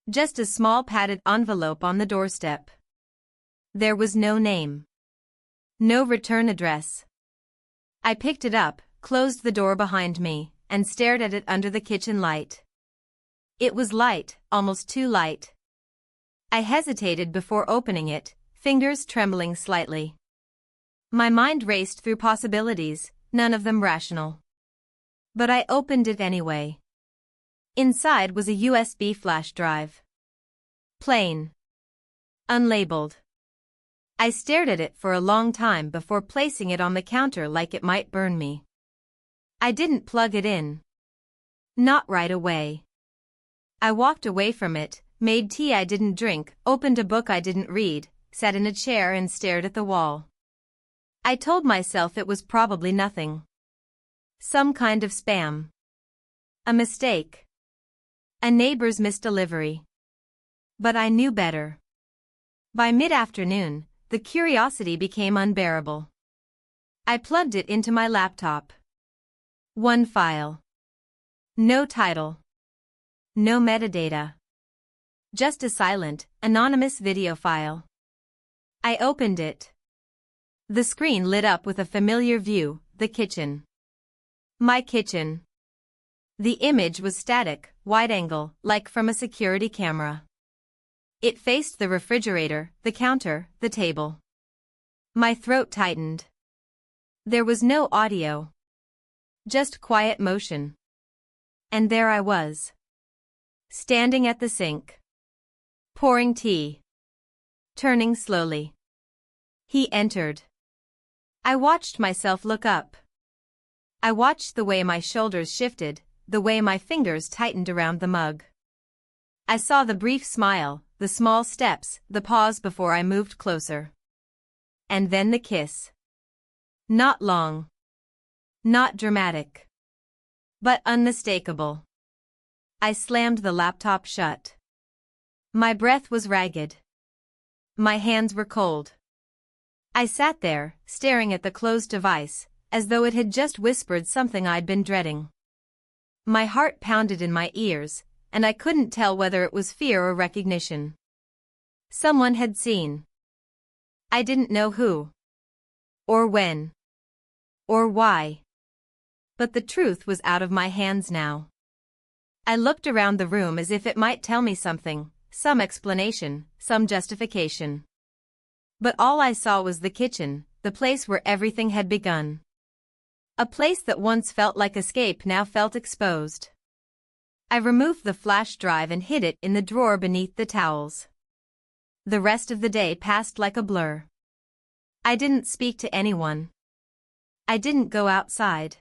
Just a small padded envelope on the doorstep. There was no name. No return address. I picked it up, closed the door behind me, and stared at it under the kitchen light. It was light, almost too light. I hesitated before opening it, fingers trembling slightly. My mind raced through possibilities, none of them rational. But I opened it anyway. Inside was a USB flash drive. Plain. Unlabeled. I stared at it for a long time before placing it on the counter like it might burn me. I didn't plug it in. Not right away. I walked away from it, made tea I didn't drink, opened a book I didn't read, sat in a chair and stared at the wall. I told myself it was probably nothing. Some kind of spam. A mistake. A neighbor's misdelivery. But I knew better. By mid-afternoon, the curiosity became unbearable. I plugged it into my laptop. One file. No title. No metadata. Just a silent, anonymous video file. I opened it. The screen lit up with a familiar view, the kitchen. My kitchen. The image was static, wide-angle, like from a security camera. It faced the refrigerator, the counter, the table. My throat tightened. There was no audio. Just quiet motion. And there I was. Standing at the sink. Pouring tea. Turning slowly. He entered. I watched myself look up. I watched the way my shoulders shifted, the way my fingers tightened around the mug. I saw the brief smile, the small steps, the pause before I moved closer. And then the kiss. Not long. Not dramatic. But unmistakable. I slammed the laptop shut. My breath was ragged. My hands were cold. I sat there, staring at the closed device, as though it had just whispered something I'd been dreading. My heart pounded in my ears, and I couldn't tell whether it was fear or recognition. Someone had seen. I didn't know who. Or when. Or why. But the truth was out of my hands now. I looked around the room as if it might tell me something, some explanation, some justification. But all I saw was the kitchen, the place where everything had begun. A place that once felt like escape now felt exposed. I removed the flash drive and hid it in the drawer beneath the towels. The rest of the day passed like a blur. I didn't speak to anyone. I didn't go outside.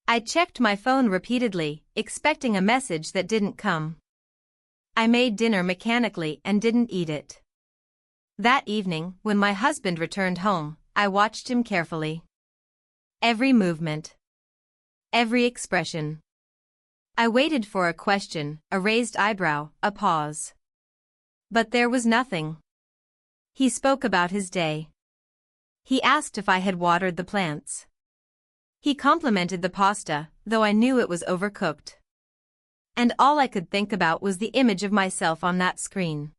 I checked my phone repeatedly, expecting a message that didn't come. I made dinner mechanically and didn't eat it. That evening, when my husband returned home, I watched him carefully. Every movement. Every expression. I waited for a question, a raised eyebrow, a pause. But there was nothing. He spoke about his day. He asked if I had watered the plants. He complimented the pasta, though I knew it was overcooked. And all I could think about was the image of myself on that screen.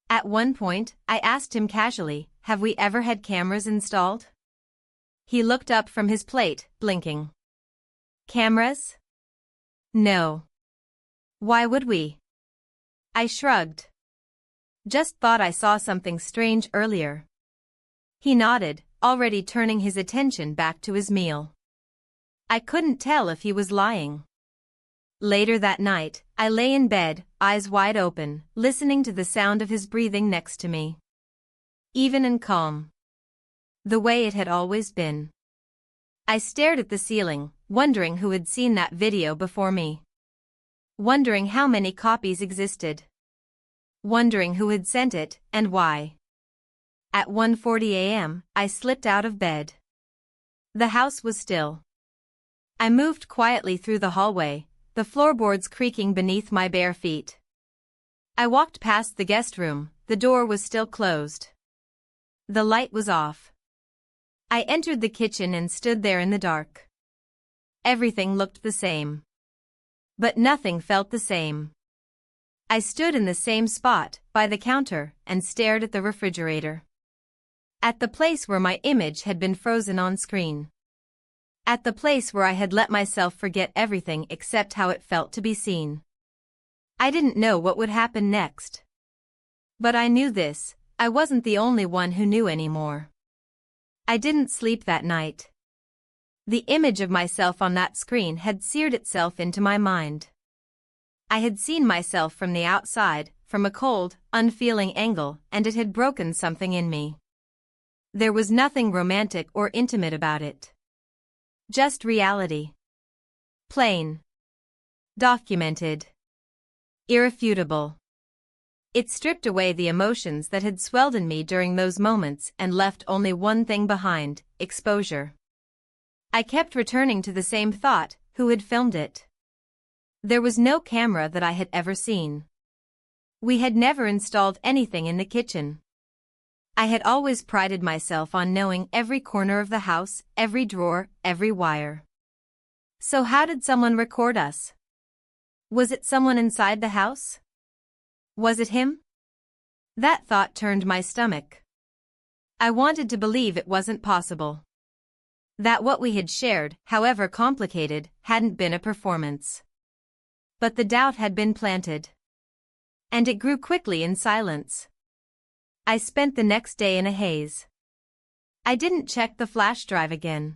At one point, I asked him casually, "Have we ever had cameras installed?" He looked up from his plate, blinking. "Cameras? No. Why would we?" I shrugged. "Just thought I saw something strange earlier." He nodded, already turning his attention back to his meal. I couldn't tell if he was lying. Later that night, I lay in bed, eyes wide open, listening to the sound of his breathing next to me. Even and calm. The way it had always been. I stared at the ceiling, wondering who had seen that video before me. Wondering how many copies existed. Wondering who had sent it, and why. At 1:40 a.m., I slipped out of bed. The house was still. I moved quietly through the hallway, the floorboards creaking beneath my bare feet. I walked past the guest room, the door was still closed. The light was off. I entered the kitchen and stood there in the dark. Everything looked the same. But nothing felt the same. I stood in the same spot, by the counter, and stared at the refrigerator. At the place where my image had been frozen on screen. At the place where I had let myself forget everything except how it felt to be seen. I didn't know what would happen next. But I knew this, I wasn't the only one who knew anymore. I didn't sleep that night. The image of myself on that screen had seared itself into my mind. I had seen myself from the outside, from a cold, unfeeling angle, and it had broken something in me. There was nothing romantic or intimate about it. Just reality. Plain. Documented. Irrefutable. It stripped away the emotions that had swelled in me during those moments and left only one thing behind: exposure. I kept returning to the same thought: who had filmed it? There was no camera that I had ever seen. We had never installed anything in the kitchen. I had always prided myself on knowing every corner of the house, every drawer, every wire. So how did someone record us? Was it someone inside the house? Was it him? That thought turned my stomach. I wanted to believe it wasn't possible. That what we had shared, however complicated, hadn't been a performance. But the doubt had been planted. And it grew quickly in silence. I spent the next day in a haze. I didn't check the flash drive again.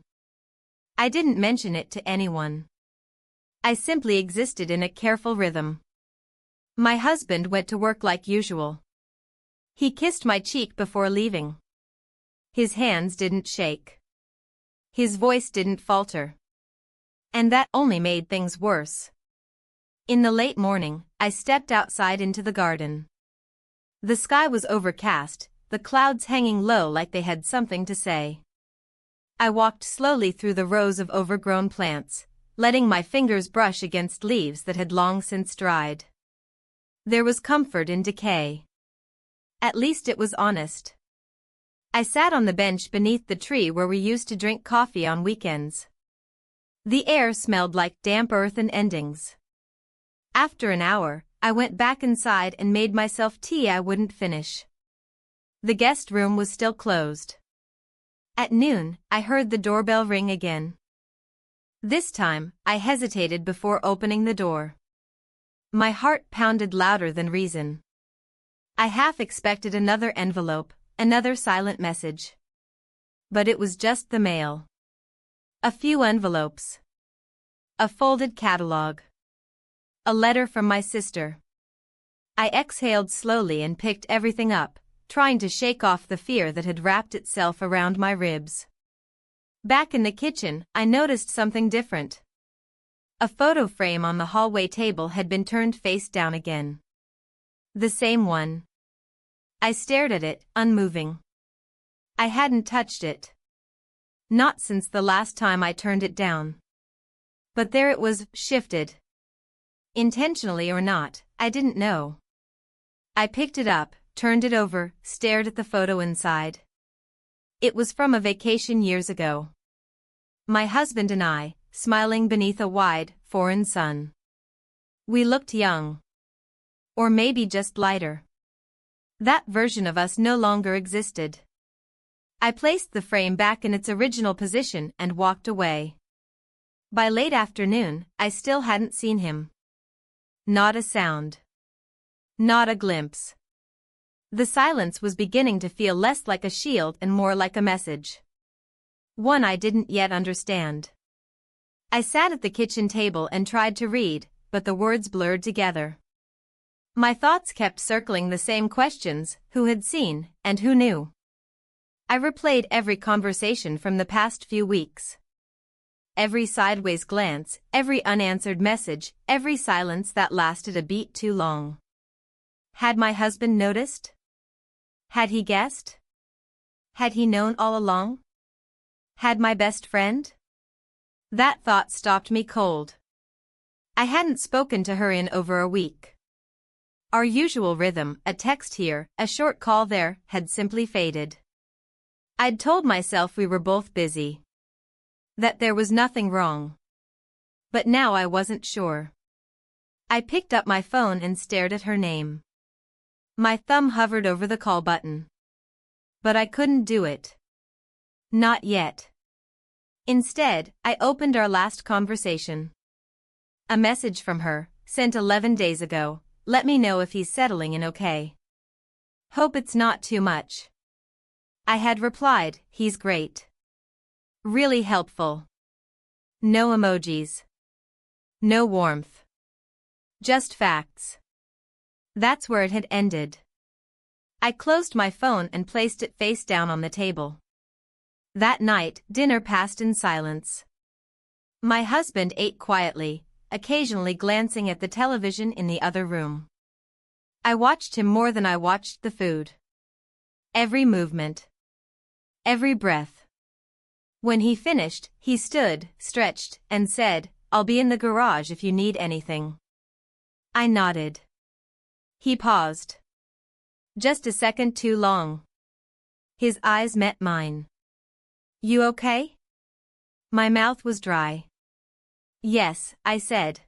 I didn't mention it to anyone. I simply existed in a careful rhythm. My husband went to work like usual. He kissed my cheek before leaving. His hands didn't shake. His voice didn't falter. And that only made things worse. In the late morning, I stepped outside into the garden. The sky was overcast, the clouds hanging low like they had something to say. I walked slowly through the rows of overgrown plants, letting my fingers brush against leaves that had long since dried. There was comfort in decay. At least it was honest. I sat on the bench beneath the tree where we used to drink coffee on weekends. The air smelled like damp earth and endings. After an hour, I went back inside and made myself tea I wouldn't finish. The guest room was still closed. At noon, I heard the doorbell ring again. This time, I hesitated before opening the door. My heart pounded louder than reason. I half expected another envelope, another silent message. But it was just the mail. A few envelopes. A folded catalog. A letter from my sister. I exhaled slowly and picked everything up, trying to shake off the fear that had wrapped itself around my ribs. Back in the kitchen, I noticed something different. A photo frame on the hallway table had been turned face down again. The same one. I stared at it, unmoving. I hadn't touched it. Not since the last time I turned it down. But there it was, shifted. Intentionally or not, I didn't know. I picked it up, turned it over, stared at the photo inside. It was from a vacation years ago. My husband and I, smiling beneath a wide, foreign sun. We looked young. Or maybe just lighter. That version of us no longer existed. I placed the frame back in its original position and walked away. By late afternoon, I still hadn't seen him. Not a sound. Not a glimpse. The silence was beginning to feel less like a shield and more like a message. One I didn't yet understand. I sat at the kitchen table and tried to read, but the words blurred together. My thoughts kept circling the same questions: who had seen, and who knew? I replayed every conversation from the past few weeks. Every sideways glance, every unanswered message, every silence that lasted a beat too long. Had my husband noticed? Had he guessed? Had he known all along? Had my best friend? That thought stopped me cold. I hadn't spoken to her in over a week. Our usual rhythm, a text here, a short call there, had simply faded. I'd told myself we were both busy. That there was nothing wrong. But now I wasn't sure. I picked up my phone and stared at her name. My thumb hovered over the call button. But I couldn't do it. Not yet. Instead, I opened our last conversation. A message from her, sent 11 days ago. Let me know if he's settling in okay. Hope it's not too much. I had replied, he's great. Really helpful. No emojis. No warmth. Just facts. That's where it had ended. I closed my phone and placed it face down on the table. That night, dinner passed in silence. My husband ate quietly, occasionally glancing at the television in the other room. I watched him more than I watched the food. Every movement. Every breath. When he finished, he stood, stretched, and said, "I'll be in the garage if you need anything." I nodded. He paused. Just a second too long. His eyes met mine. You okay? My mouth was dry. Yes, I said.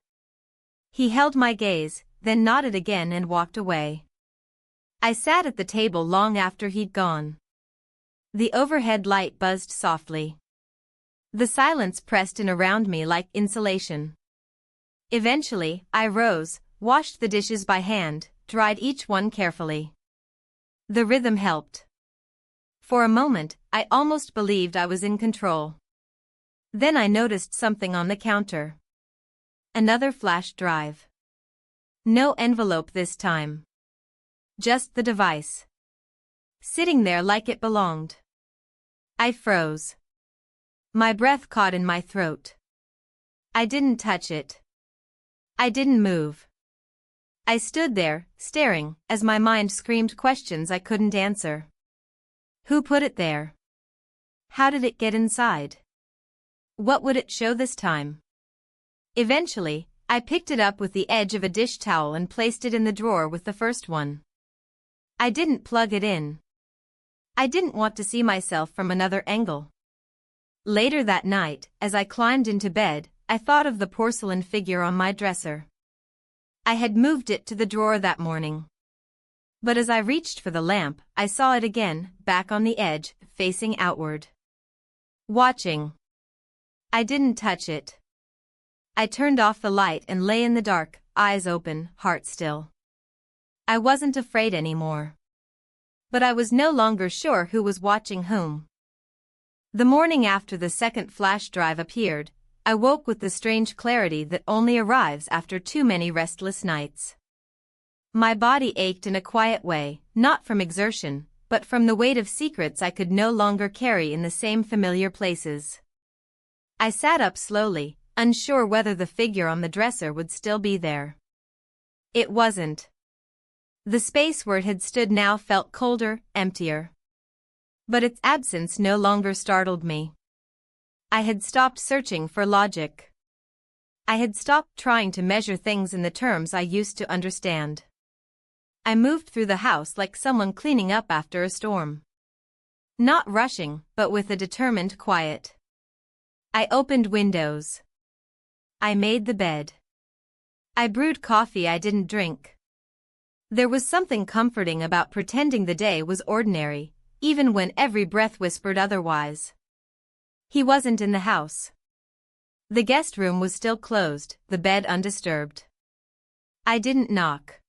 He held my gaze, then nodded again and walked away. I sat at the table long after he'd gone. The overhead light buzzed softly. The silence pressed in around me like insulation. Eventually, I rose, washed the dishes by hand, dried each one carefully. The rhythm helped. For a moment, I almost believed I was in control. Then I noticed something on the counter. Another flash drive. No envelope this time. Just the device. Sitting there like it belonged. I froze. My breath caught in my throat. I didn't touch it. I didn't move. I stood there, staring, as my mind screamed questions I couldn't answer. Who put it there? How did it get inside? What would it show this time? Eventually, I picked it up with the edge of a dish towel and placed it in the drawer with the first one. I didn't plug it in. I didn't want to see myself from another angle. Later that night, as I climbed into bed, I thought of the porcelain figure on my dresser. I had moved it to the drawer that morning. But as I reached for the lamp, I saw it again, back on the edge, facing outward. Watching. I didn't touch it. I turned off the light and lay in the dark, eyes open, heart still. I wasn't afraid anymore. But I was no longer sure who was watching whom. The morning after the second flash drive appeared, I woke with the strange clarity that only arrives after too many restless nights. My body ached in a quiet way, not from exertion, but from the weight of secrets I could no longer carry in the same familiar places. I sat up slowly, unsure whether the figure on the dresser would still be there. It wasn't. The space where it had stood now felt colder, emptier. But its absence no longer startled me. I had stopped searching for logic. I had stopped trying to measure things in the terms I used to understand. I moved through the house like someone cleaning up after a storm. Not rushing, but with a determined quiet. I opened windows. I made the bed. I brewed coffee I didn't drink. There was something comforting about pretending the day was ordinary, even when every breath whispered otherwise. He wasn't in the house. The guest room was still closed, the bed undisturbed. I didn't knock.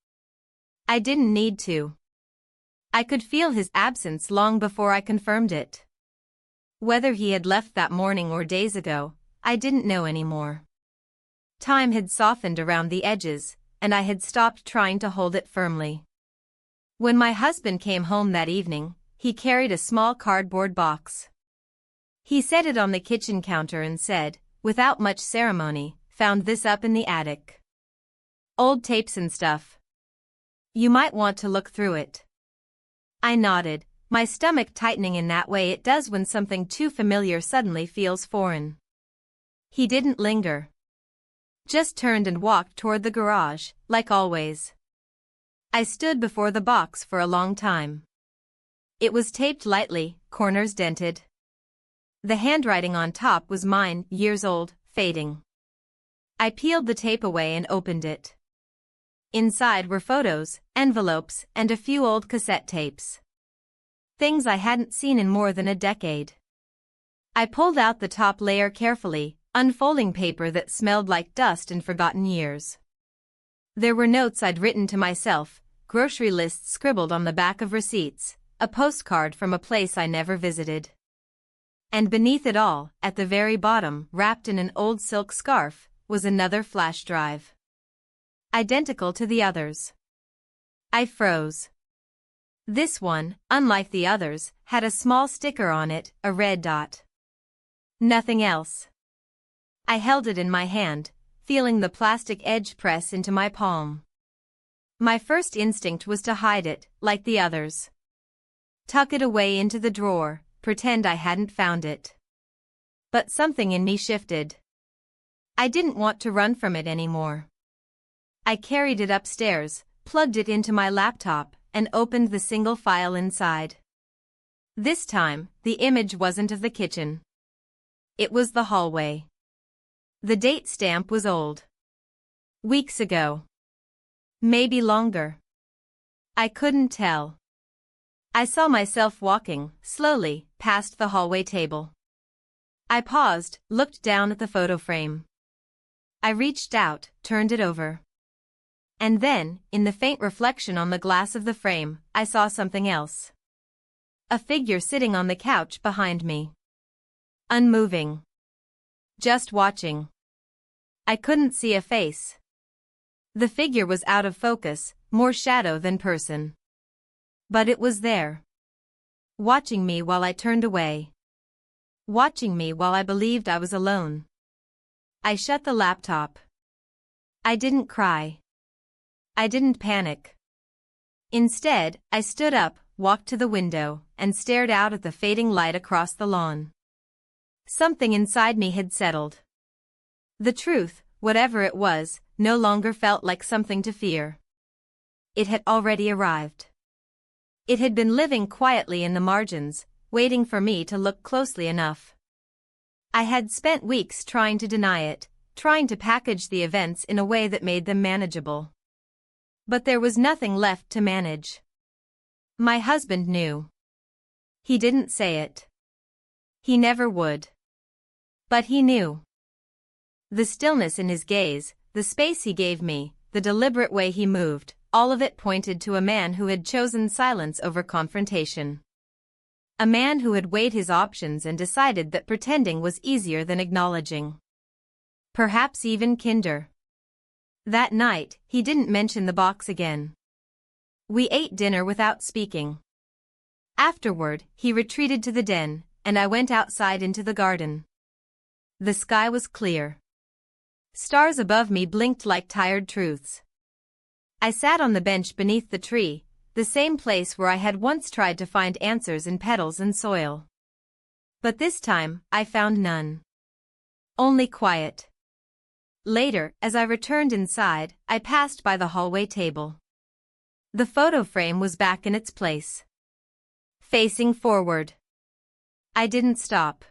I didn't need to. I could feel his absence long before I confirmed it. Whether he had left that morning or days ago, I didn't know anymore. Time had softened around the edges, and I had stopped trying to hold it firmly. When my husband came home that evening, he carried a small cardboard box. He set it on the kitchen counter and said, without much ceremony, "Found this up in the attic. Old tapes and stuff. You might want to look through it." I nodded, my stomach tightening in that way it does when something too familiar suddenly feels foreign. He didn't linger. Just turned and walked toward the garage, like always. I stood before the box for a long time. It was taped lightly, corners dented. The handwriting on top was mine, years old, fading. I peeled the tape away and opened it. Inside were photos, envelopes, and a few old cassette tapes. Things I hadn't seen in more than a decade. I pulled out the top layer carefully, unfolding paper that smelled like dust and forgotten years. There were notes I'd written to myself, grocery lists scribbled on the back of receipts, a postcard from a place I never visited. And beneath it all, at the very bottom, wrapped in an old silk scarf, was another flash drive. Identical to the others. I froze. This one, unlike the others, had a small sticker on it, a red dot. Nothing else. I held it in my hand, feeling the plastic edge press into my palm. My first instinct was to hide it, like the others. Tuck it away into the drawer, pretend I hadn't found it. But something in me shifted. I didn't want to run from it anymore. I carried it upstairs, plugged it into my laptop, and opened the single file inside. This time, the image wasn't of the kitchen. It was the hallway. The date stamp was old. Weeks ago. Maybe longer. I couldn't tell. I saw myself walking, slowly, past the hallway table. I paused, looked down at the photo frame. I reached out, turned it over. And then, in the faint reflection on the glass of the frame, I saw something else. A figure sitting on the couch behind me. Unmoving. Just watching. I couldn't see a face. The figure was out of focus, more shadow than person. But it was there. Watching me while I turned away. Watching me while I believed I was alone. I shut the laptop. I didn't cry. I didn't panic. Instead, I stood up, walked to the window, and stared out at the fading light across the lawn. Something inside me had settled. The truth, whatever it was, no longer felt like something to fear. It had already arrived. It had been living quietly in the margins, waiting for me to look closely enough. I had spent weeks trying to deny it, trying to package the events in a way that made them manageable. But there was nothing left to manage. My husband knew. He didn't say it. He never would. But he knew. The stillness in his gaze, the space he gave me, the deliberate way he moved, all of it pointed to a man who had chosen silence over confrontation. A man who had weighed his options and decided that pretending was easier than acknowledging. Perhaps even kinder. That night, he didn't mention the box again. We ate dinner without speaking. Afterward, he retreated to the den, and I went outside into the garden. The sky was clear. Stars above me blinked like tired truths. I sat on the bench beneath the tree, the same place where I had once tried to find answers in petals and soil. But this time, I found none. Only quiet. Later, as I returned inside, I passed by the hallway table. The photo frame was back in its place. Facing forward. I didn't stop.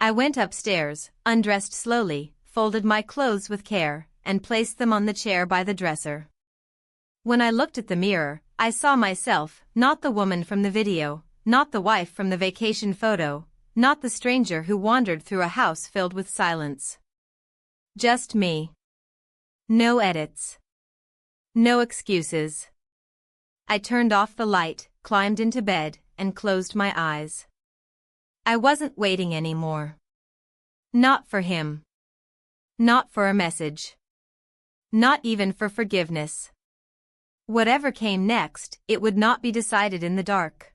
I went upstairs, undressed slowly, folded my clothes with care, and placed them on the chair by the dresser. When I looked at the mirror, I saw myself, not the woman from the video, not the wife from the vacation photo, not the stranger who wandered through a house filled with silence. Just me. No edits. No excuses. I turned off the light, climbed into bed, and closed my eyes. I wasn't waiting anymore. Not for him. Not for a message. Not even for forgiveness. Whatever came next, it would not be decided in the dark.